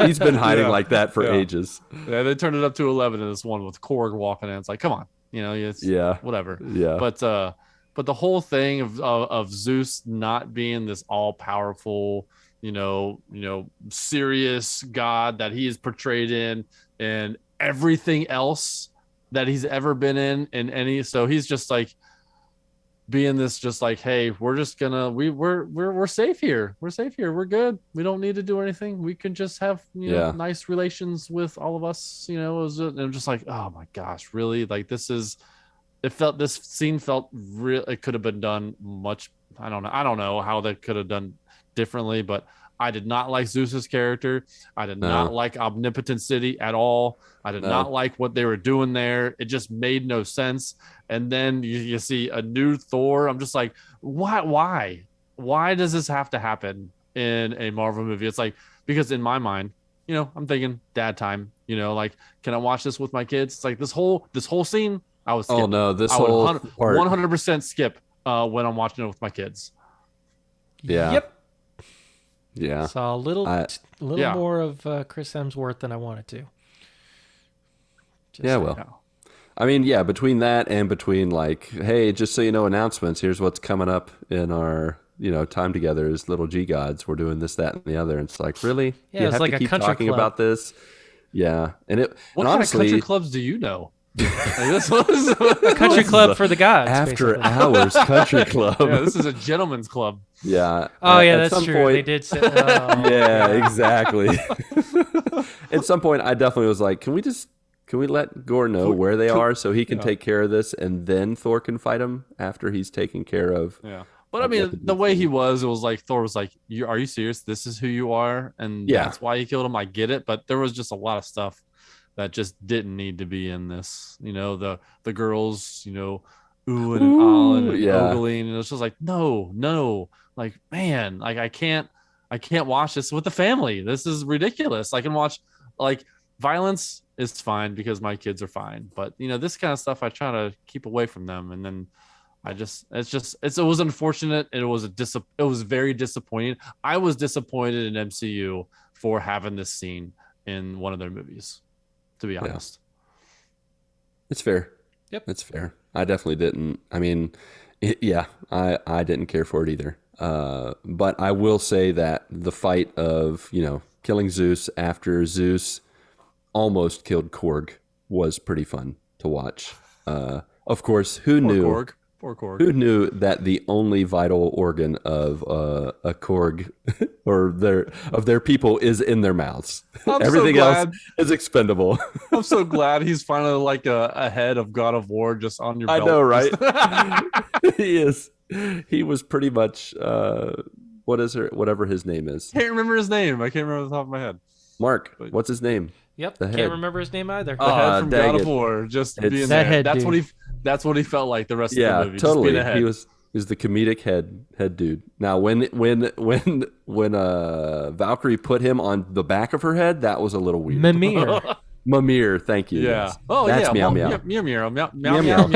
He's been hiding like that for ages. Yeah, they turned it up to 11 in this one with Korg walking in. It's like, come on, it's whatever. Yeah. But the whole thing of Zeus not being this all powerful, serious god that he is portrayed in, and everything else that he's ever been in any, so he's just like being this, just like, hey, we're just gonna we're safe here, we're good, we don't need to do anything, we can just have nice relations with all of us, and I'm just like, oh my gosh, really? Like this scene felt real. It could have been done much. I don't know how they could have done differently, but I did not like Zeus's character. I did not like Omnipotent City at all. I did not like what they were doing there. It just made no sense. And then you see a new Thor. I'm just like, why does this have to happen in a Marvel movie? It's like, because in my mind, I'm thinking dad time, like, can I watch this with my kids? It's like this whole scene, I was skip. Oh no, this whole 100% skip when I'm watching it with my kids. Yeah. Yep. Yeah. Saw a little more of Chris Hemsworth than I wanted to. I mean, between that and between like, hey, just so you know, announcements, here's what's coming up in our, time together as little G gods. We're doing this, that, and the other. And it's like, really? Yeah, you it's have like to a keep country talking club. about this? Yeah. What kind honestly, of country clubs do you know? This was a country club for the gods. After basically. hours country club. Yeah, this is a gentleman's club. Yeah. Oh, yeah, that's true. They did say, exactly. At some point, I definitely was like, can we let Gore know where they are so he can take care of this, and then Thor can fight him after he's taken care of? Yeah. But I mean, the way he was, it was like Thor was like, are you serious? This is who you are? And that's why he killed him. I get it. But there was just a lot of stuff that just didn't need to be in this. The girls, oohing and ahhing and ogling. And it's just like, no. Like, man, like I can't watch this with the family. This is ridiculous. I can watch, like, violence is fine because my kids are fine. But, this kind of stuff I try to keep away from them. And then it was unfortunate. It was very disappointing. I was disappointed in MCU for having this scene in one of their movies, to be honest. It's fair. Yep. It's fair. I definitely didn't. I mean, I didn't care for it either. But I will say that the fight of, killing Zeus after Zeus almost killed Korg was pretty fun to watch. Of course, who knew? Poor Korg. Who knew that the only vital organ of a Korg or their people is in their mouths? Everything else is expendable. I'm so glad he's finally like a head of God of War just on your belt. I know, right? He is. He was pretty much whatever his name is. Can't remember his name. I can't remember off the top of my head. Marc, what's his name? Yep. Can't remember his name either. The head from God of War, just being that there. Head That's what he felt like the rest of the movie. Totally. Just being He was the comedic head dude. Now, when Valkyrie put him on the back of her head, that was a little weird. Mimir, thank you. Yeah. Yes. Oh, that's yeah. meow meow. Meow meow meow Meow, meow.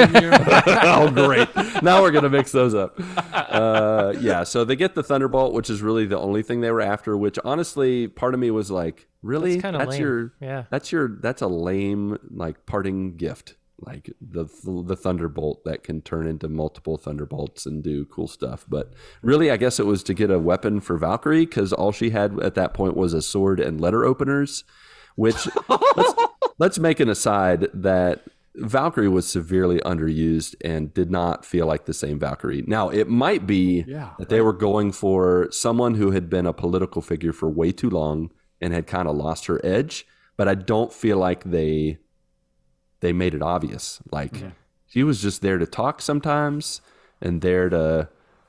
Oh, great. Now we're going to mix those up. So they get the Thunderbolt, which is really the only thing they were after, which honestly, part of me was like, really? That's lame. That's a lame, like, parting gift. Like the Thunderbolt that can turn into multiple Thunderbolts and do cool stuff. But really, I guess it was to get a weapon for Valkyrie, because all she had at that point was a sword and letter openers, which let's make an aside that Valkyrie was severely underused and did not feel like the same Valkyrie. Now, it might be that they were going for someone who had been a political figure for way too long and had kind of lost her edge, but I don't feel like they made it obvious. Like, she was just there to talk sometimes and there to,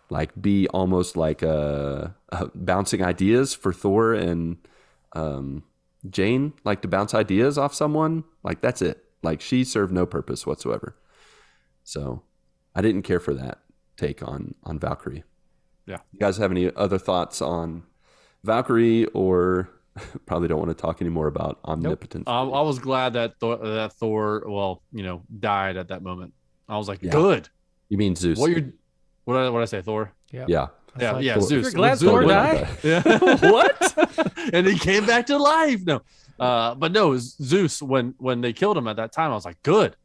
like, be almost like bouncing ideas for Thor and Jane, like, to bounce ideas off someone. Like, that's it. Like, she served no purpose whatsoever. So I didn't care for that take on Valkyrie. Yeah. You guys have any other thoughts on Valkyrie, or probably don't want to talk anymore about omnipotence? I was glad that Thor, well, died at that moment. I was like, Yeah. good. You mean Zeus? What did I say? Thor? Yeah. Yeah. Yeah, Thor. Zeus. You're glad Zeus Thor when- died? Yeah. What? And he came back to life. No. But no, it was Zeus when they killed him at that time. I was like, good.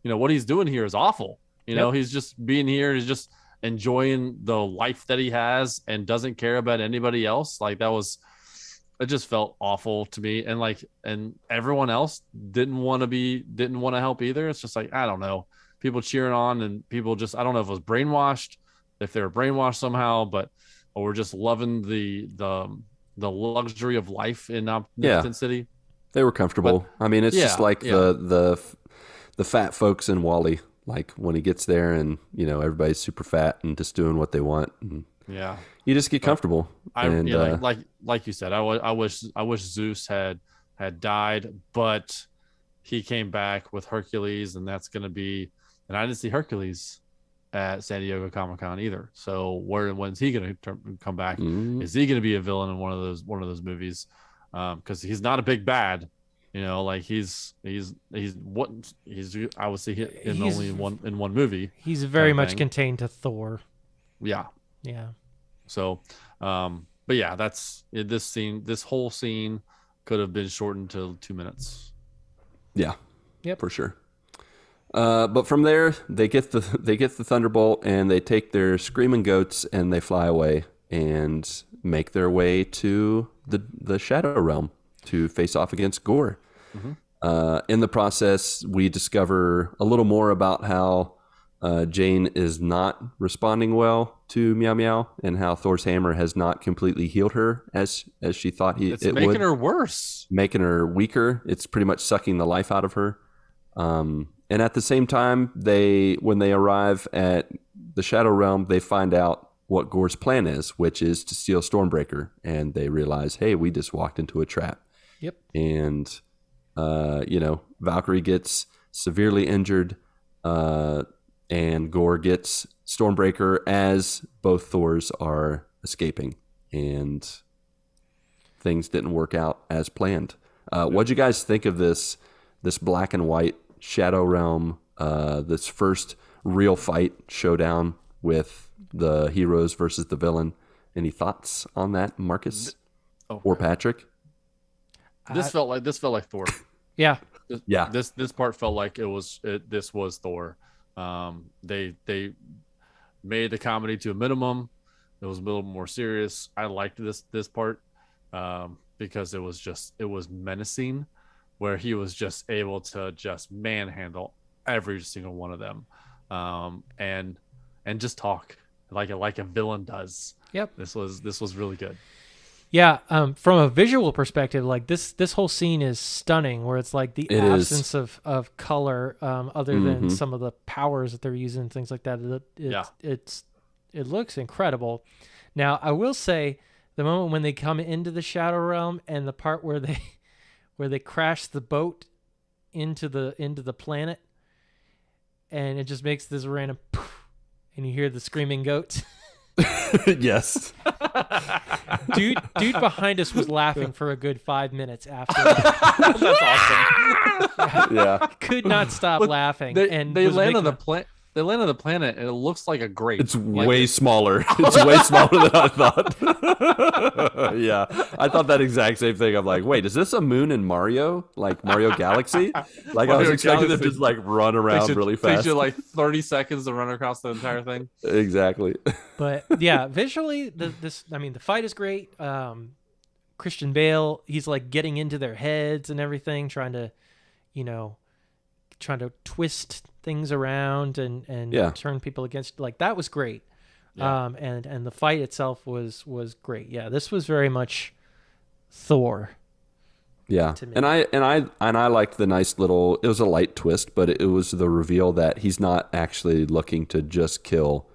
What he's doing here is awful. He's just being here. He's just enjoying the life that he has and doesn't care about anybody else. Like it just felt awful to me. And everyone else didn't want to help either. It's just like, I don't know, people cheering on and people just, I don't know if it was brainwashed, if they were brainwashed somehow, but we're just loving the luxury of life in Omnipotent City. They were comfortable. I mean, it's just like the fat folks in Wall-E. Like when he gets there and, everybody's super fat and just doing what they want. And Yeah. you just get comfortable. Like you said, I wish Zeus had died, but he came back with Hercules, and that's going to be, and I didn't see Hercules at San Diego Comic-Con either. So when's he going to come back? Is he going to be a villain in one of those movies? Because he's not a big bad. I would see him only in one movie. He's very much contained to Thor. Yeah. Yeah. So, but yeah, that's this scene. This whole scene could have been shortened to 2 minutes. Yeah. Yep. For sure. But from there, they get the Thunderbolt and they take their screaming goats and they fly away and make their way to the Shadow Realm to face off against Gore. Mm-hmm. In the process, we discover a little more about how Jane is not responding well to Meow Meow, and how Thor's hammer has not completely healed her as she thought it would. Making her worse. Making her weaker. It's pretty much sucking the life out of her. And at the same time, when they arrive at the Shadow Realm, they find out what Gore's plan is, which is to steal Stormbreaker. And they realize, hey, we just walked into a trap. Yep. And, Valkyrie gets severely injured, and Gore gets Stormbreaker as both Thors are escaping. And things didn't work out as planned. What'd you guys think of this black and white Shadow Realm, this first real fight showdown with the heroes versus the villain? Any thoughts on that, Marcus or Patrick? This felt like Thor. Yeah. Yeah. This part felt like this was Thor. They made the comedy to a minimum. It was a little more serious. I liked this part because it was menacing, where he was just able to just manhandle every single one of them, and just talk like a villain does. Yep. This was really good. Yeah, from a visual perspective, like this whole scene is stunning, where it's like the absence of color, other than some of the powers that they're using, things like that. It looks incredible. Now, I will say, the moment when they come into the Shadow Realm and the part where they crash the boat into the planet, and it just makes this random poof, and you hear the screaming goats. Yes. Dude behind us was laughing for a good 5 minutes after that. That's awesome. Yeah. Could not stop laughing. They land on the planet. They land on the planet, and it looks like a grape. It's way smaller. It's way smaller than I thought. Yeah, I thought that exact same thing. I'm like, wait, is this a moon in Mario? Like Mario Galaxy? Like I was expecting them to just like run around really fast. Takes you like 30 seconds to run across the entire thing. Exactly. But yeah, visually, the fight is great. Christian Bale, he's like getting into their heads and everything, trying to twist things around and turn people against. Like, that was great. Yeah. And the fight itself was great. Yeah, this was very much Thor. Yeah, and I liked the nice little. It was a light twist, but it was the reveal that he's not actually looking to just kill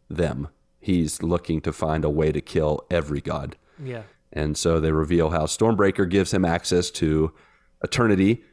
them. He's looking to find a way to kill every god. Yeah. And so they reveal how Stormbreaker gives him access to eternity,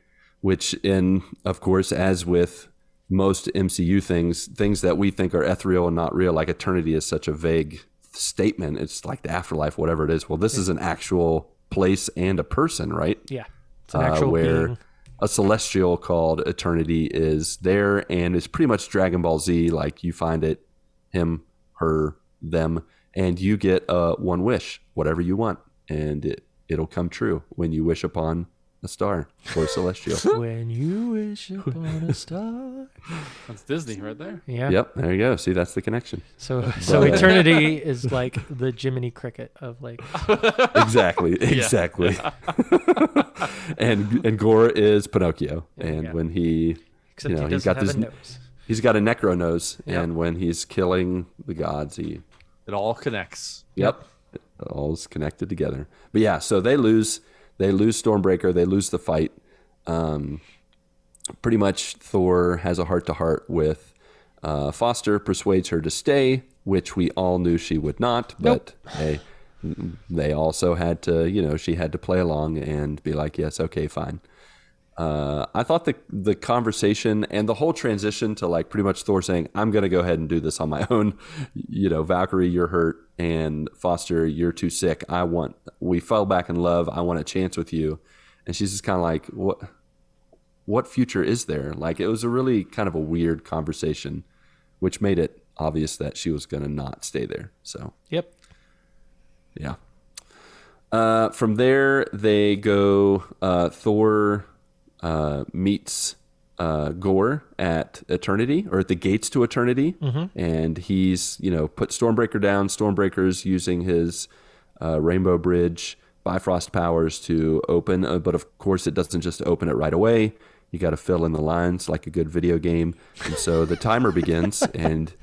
which, of course, as with most MCU things that we think are ethereal and not real, like eternity is such a vague statement. It's like the afterlife, whatever it is. Well, this is an actual place and a person, right? Yeah. It's an actual where being. a celestial called Eternity is there, and it's pretty much Dragon Ball Z. Like you find it, him, her, them, and you get one wish, whatever you want, and it'll come true when you wish upon a star or a celestial. When you wish upon a star. That's Disney right there. Yeah. Yep, there you go. See, that's the connection. So Eternity is like the Jiminy Cricket of like. Exactly. And Gore is Pinocchio, and Yeah. when he, Except he he's doesn't got have this, a nose. he's got a necro nose, Yep. and when he's killing the gods, he. It all connects. Yep. It all is connected together. But yeah, so they lose Stormbreaker, they lose the fight. Pretty much Thor has a heart-to-heart with Foster, persuades her to stay, which we all knew she would not, but hey, they also had to, she had to play along and be like, yes, okay, fine. I thought the conversation and the whole transition to like pretty much Thor saying, I'm going to go ahead and do this on my own. Valkyrie, you're hurt, and Foster, you're too sick. We fell back in love. I want a chance with you. And she's just kind of like, what future is there? Like, it was a really kind of a weird conversation, which made it obvious that she was going to not stay there. So, Yep. yeah. From there, they go, Thor meets Gore at Eternity, or at the gates to Eternity, and he's put Stormbreaker down. Stormbreaker's using his Rainbow Bridge Bifrost powers to open, but of course it doesn't just open it right away. You got to fill in the lines like a good video game, and so the timer begins, and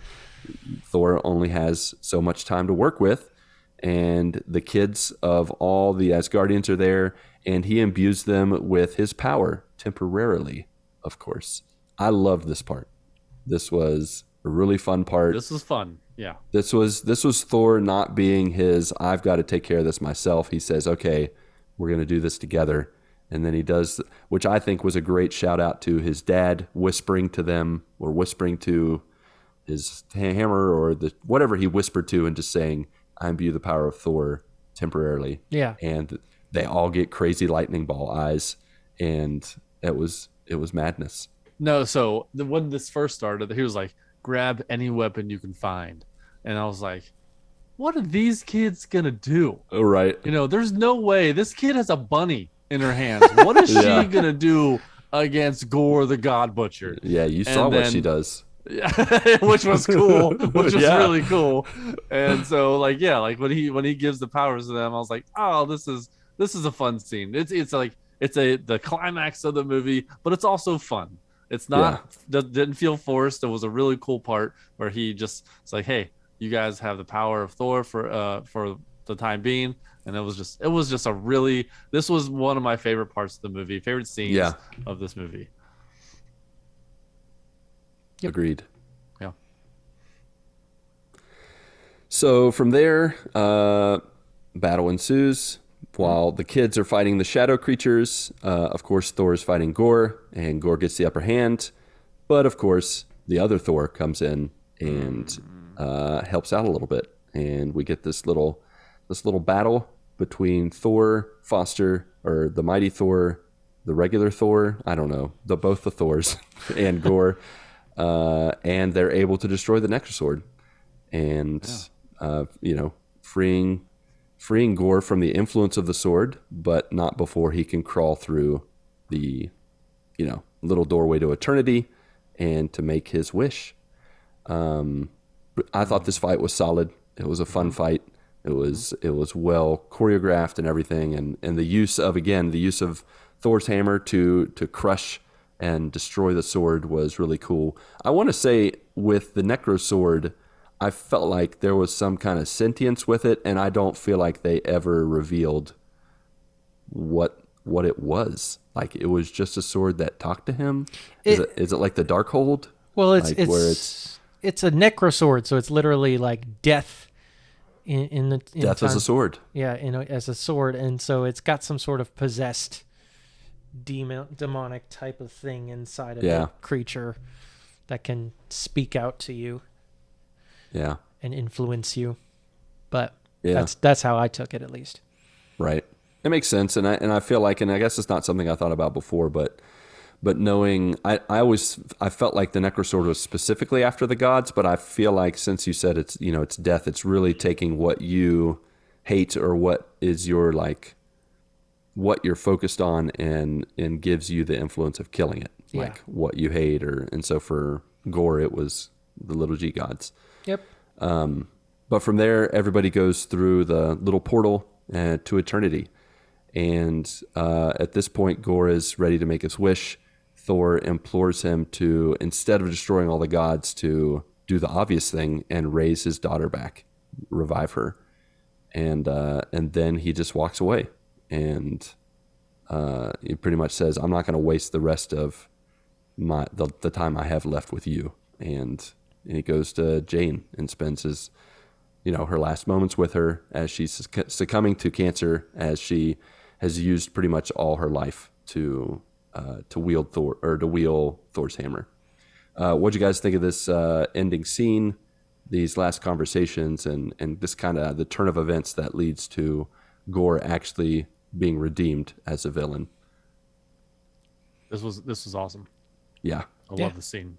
Thor only has so much time to work with. And the kids of all the Asgardians are there, and he imbues them with his power temporarily, of course. I loved this part. This was a really fun part. This was fun. Yeah. This was Thor not being his, I've got to take care of this myself. He says, okay, we're going to do this together. And then he does, which I think was a great shout out to his dad, whispering to them, or whispering to his hammer, or whatever he whispered to, and just saying, I imbue the power of Thor temporarily. Yeah. And they all get crazy lightning ball eyes, and it was madness. No, so when this first started, he was like, grab any weapon you can find. And I was like, what are these kids going to do? Oh, right. There's no way. This kid has a bunny in her hands. What is Yeah. she going to do against Gore the God Butcher? Yeah, you saw what she does. Yeah, which was cool, which was Yeah. really cool. And so when he gives the powers to them, I was like, oh, this is a fun scene. It's the climax of the movie, but it's also fun. It's not didn't feel forced. It was a really cool part where it's like, hey, you guys have the power of Thor for the time being. And it was just a really, this was one of my favorite parts of the movie, favorite scenes of this movie. Yep. Agreed. Yeah. So from there, battle ensues while the kids are fighting the shadow creatures. Of course, Thor is fighting Gore, and Gore gets the upper hand. But of course, the other Thor comes in and helps out a little bit, and we get this little battle between Thor, Foster, or the mighty Thor, the regular Thor. I don't know, both the Thors, and Gore. And they're able to destroy the Necrosword, and freeing Gore from the influence of the sword, but not before he can crawl through the little doorway to Eternity and to make his wish. I thought this fight was solid. It was a fun fight. It was well choreographed and everything, and the use of Thor's hammer to crush and destroy the sword was really cool. I want to say with the Necro Sword, I felt like there was some kind of sentience with it, and I don't feel like they ever revealed what it was. Like, it was just a sword that talked to him. Is it like the Darkhold? Well, it's a Necro Sword, so it's literally like death in death as a sword. Yeah, as a sword, and so it's got some sort of possessed demonic type of thing inside of the creature that can speak out to you and influence you. But Yeah. that's how I took it, at least. Right. It makes sense. And I feel like, and I guess it's not something I thought about before, but knowing, I felt like the Necrosword was specifically after the gods, but I feel like since you said it's, it's death, it's really taking what you hate or what is your, like, what you're focused on and gives you the influence of killing it. Yeah. Like what you hate and so for Gore, it was the little G gods. Yep. But from there, everybody goes through the little portal to eternity. And at this point, Gore is ready to make his wish. Thor implores him to, instead of destroying all the gods, to do the obvious thing and raise his daughter back, revive her. And then he just walks away. And he pretty much says, I'm not going to waste the rest of the time I have left with you. And he goes to Jane and spends his, her last moments with her as she's succumbing to cancer, as she has used pretty much all her life to wield Thor's hammer. What'd you guys think of this ending scene, these last conversations, and this kind of the turn of events that leads to Gore actually being redeemed as a villain? This was awesome. Yeah. I love the scene.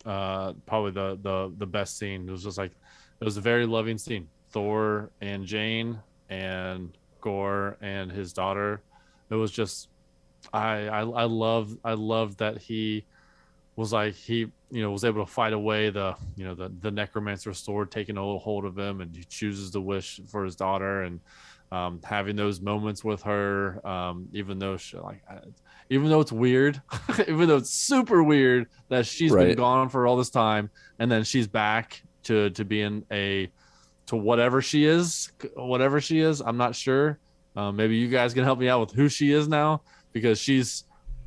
Probably the best scene. It was just like, it was a very loving scene. Thor and Jane and Gore and his daughter. It was just, I love that he was like, he was able to fight away the necromancer sword taking a little hold of him, and he chooses to wish for his daughter, and having those moments with her, even though it's weird, even though it's super weird that she's been gone for all this time, and then she's back to being to whatever she is. I'm not sure. Maybe you guys can help me out with who she is now, because she's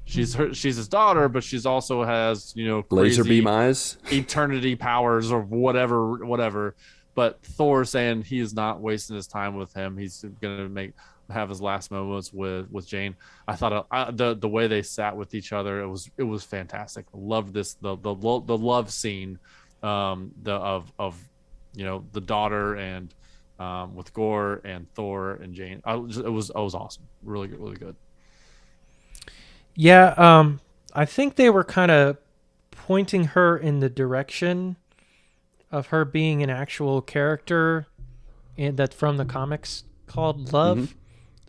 his daughter, but she's also has laser beam eyes, eternity powers, or whatever. But Thor saying he is not wasting his time with him. He's gonna have his last moments with Jane. I thought the way they sat with each other, it was fantastic. Loved this the love scene, of the daughter and with Gore and Thor and Jane. It was awesome. Really good, really good. Yeah, I think they were kind of pointing her in the direction of her being an actual character that from the comics called Love.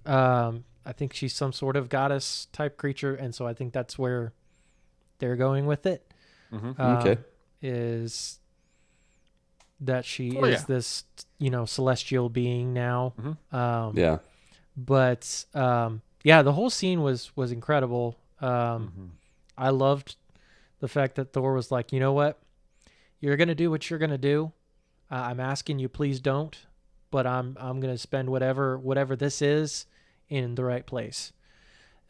Mm-hmm. I think she's some sort of goddess type creature, and so I think that's where they're going with it. Mm-hmm. Okay. Is that she is this, celestial being now. Mm-hmm. Yeah. But the whole scene was incredible. I loved the fact that Thor was like, you know what? You're going to do what you're going to do. I'm asking you, please don't. But I'm going to spend whatever this is in the right place.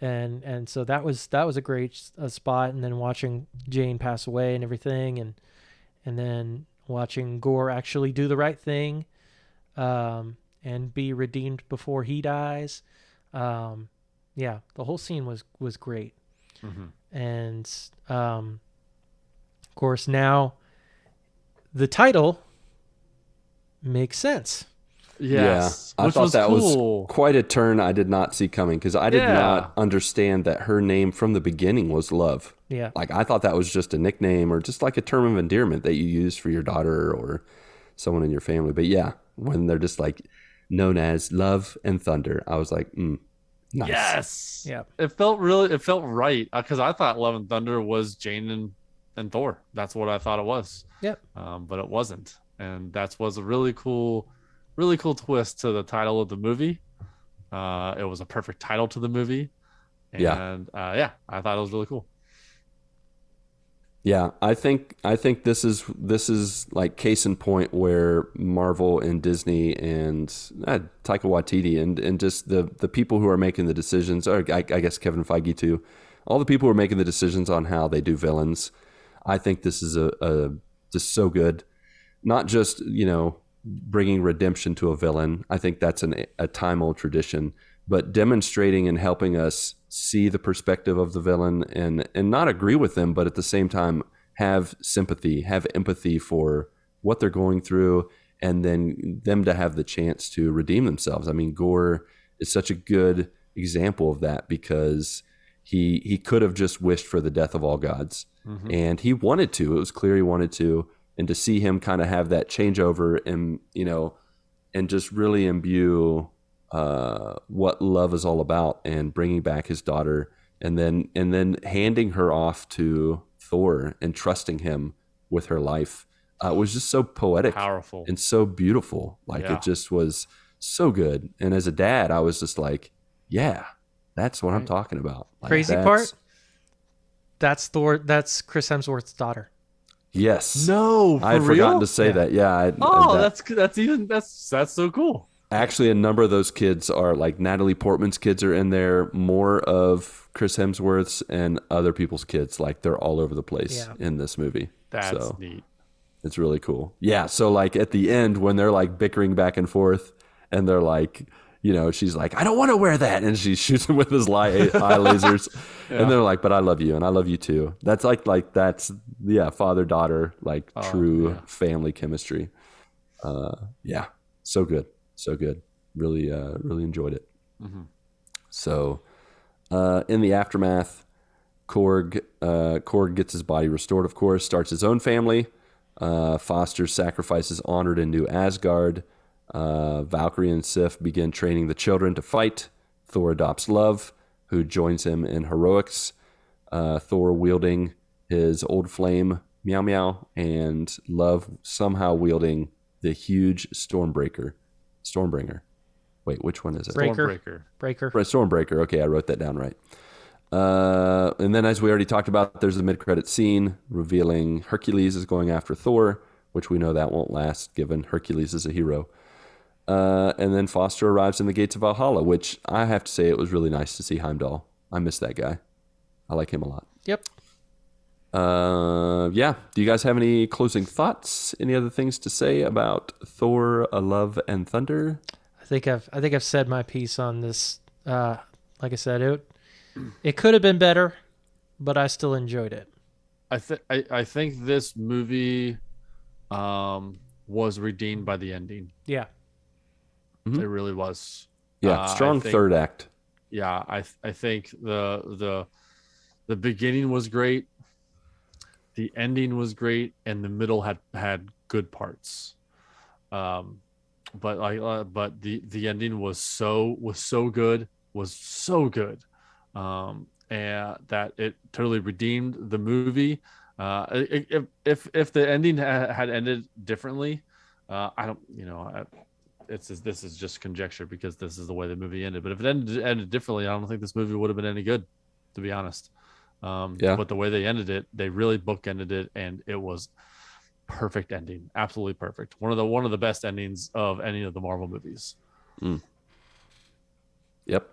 And so that was a great spot. And then watching Jane pass away and everything, and then watching Gore actually do the right thing, and be redeemed before he dies. The whole scene was great. Mm-hmm. And of course now the title makes sense. Yes. Yeah, I thought that cool. was quite a turn I did not see coming, because I did not understand that her name from the beginning was Love. Yeah. Like, I thought that was just a nickname or just like a term of endearment that you use for your daughter or someone in your family. But yeah, when they're just like known as Love and Thunder, I was like, nice. Yes. Yeah. It felt right, because I thought Love and Thunder was Jane and Thor. That's what I thought it was. Yep. But it wasn't, and that was a really cool twist to the title of the movie. It was a perfect title to the movie, and I thought it was really cool. Yeah, I think this is like case in point where Marvel and Disney and Taika Waititi and just the people who are making the decisions, or I guess Kevin Feige too, all the people who are making the decisions on how they do villains. I think this is a just so good. Not just bringing redemption to a villain. I think that's a time-old tradition, but demonstrating and helping us see the perspective of the villain and not agree with them, but at the same time have sympathy, have empathy for what they're going through, and then them to have the chance to redeem themselves. I mean, Gore is such a good example of that, because he could have just wished for the death of all gods, and he wanted to. It was clear he wanted to, and to see him kind of have that changeover and and just really imbue what love is all about, and bringing back his daughter, and then handing her off to Thor and trusting him with her life. It was just so poetic, powerful, and so beautiful. Like it just was so good. And as a dad, I was just like, yeah, that's what I'm talking about. Like, Crazy part, that's Thor. That's Chris Hemsworth's daughter. Yes. No, I had forgotten to say that. Yeah. That's so cool. Actually, a number of those kids are like Natalie Portman's kids are in there, more of Chris Hemsworth's and other people's kids. Like they're all over the place in this movie. That's neat. It's really cool. Yeah. So like at the end when they're like bickering back and forth and they're like, she's like, I don't want to wear that. And she shoots him with his eye lasers. And they're like, but I love you and I love you too. That's that's father-daughter, like true family chemistry. Yeah. So good. So good. Really, really enjoyed it. So in the aftermath, Korg gets his body restored, of course, starts his own family. Foster's sacrifice is honored in New Asgard. Valkyrie and Sif begin training the children to fight. Thor adopts Love, who joins him in heroics. Thor wielding his old flame, Meow Meow, and Love somehow wielding the huge Stormbringer. Wait, which one is it? Breaker. Stormbreaker. Okay, I wrote that down right. And then, as we already talked about, there's a mid-credit scene revealing Hercules is going after Thor, which we know that won't last, given Hercules is a hero. And then Foster arrives in the gates of Valhalla, which I have to say it was really nice to see Heimdall. I miss that guy. I like him a lot. Yep. Yeah. Do you guys have any closing thoughts? Any other things to say about Thor: Love and Thunder? I think I've said my piece on this. Like I said, it could have been better, but I still enjoyed it. I think this movie was redeemed by the ending. Yeah. Mm-hmm. It really was. Yeah, strong third act. Yeah, I think the beginning was great, the ending was great, and the middle had good parts. But the ending was so good, and that it totally redeemed the movie. If the ending had ended differently, I don't, this is just conjecture because this is the way the movie ended. But if it ended differently, I don't think this movie would have been any good, to be honest. But the way they ended it, they really bookended it, and it was perfect ending, absolutely perfect. One of the best endings of any of the Marvel movies. Yep.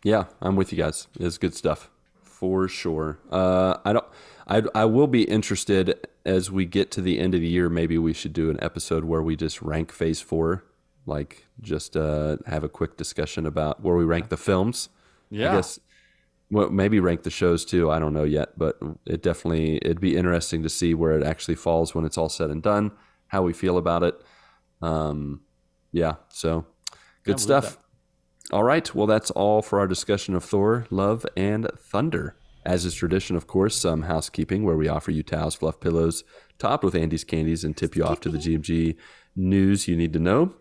Yeah, I'm with you guys. It's good stuff for sure. I will be interested as we get to the end of the year. Maybe we should do an episode where we just rank Phase 4, like just have a quick discussion about where we rank the films. Yeah. I guess maybe rank the shows too. I don't know yet, but it'd be interesting to see where it actually falls when it's all said and done, how we feel about it. Yeah, so good stuff. All right, well, that's all for our discussion of Thor: Love and Thunder. As is tradition, of course, some housekeeping where we offer you towels, fluff pillows, topped with Andy's candies, and tip you off to the GMG news you need to know.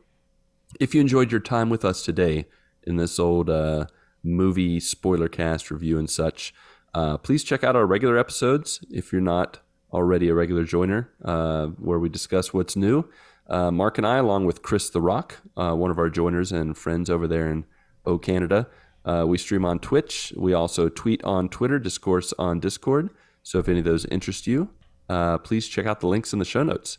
If you enjoyed your time with us today in this old movie Spoilercast review and such, please check out our regular episodes if you're not already a regular joiner, where we discuss what's new. Marc and I, along with Chris the Rock, one of our joiners and friends over there in Canada, we stream on Twitch. We also tweet on Twitter, discourse on Discord. So if any of those interest you, please check out the links in the show notes.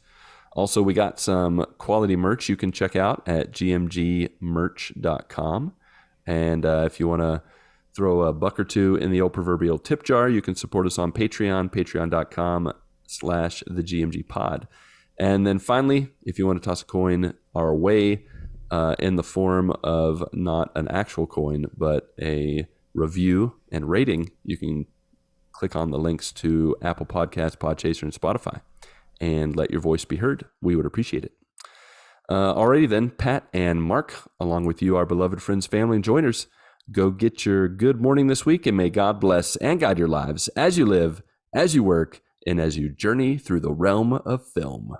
Also, we got some quality merch you can check out at gmgmerch.com. And if you want to throw a buck or two in the old proverbial tip jar, you can support us on Patreon, patreon.com/thegmgpod. And then finally, if you want to toss a coin our way, in the form of not an actual coin, but a review and rating, you can click on the links to Apple Podcasts, Podchaser, and Spotify and let your voice be heard. We would appreciate it. Alrighty then, Pat and Mark, along with you, our beloved friends, family, and joiners, go get your good morning this week, and may God bless and guide your lives as you live, as you work, and as you journey through the realm of film.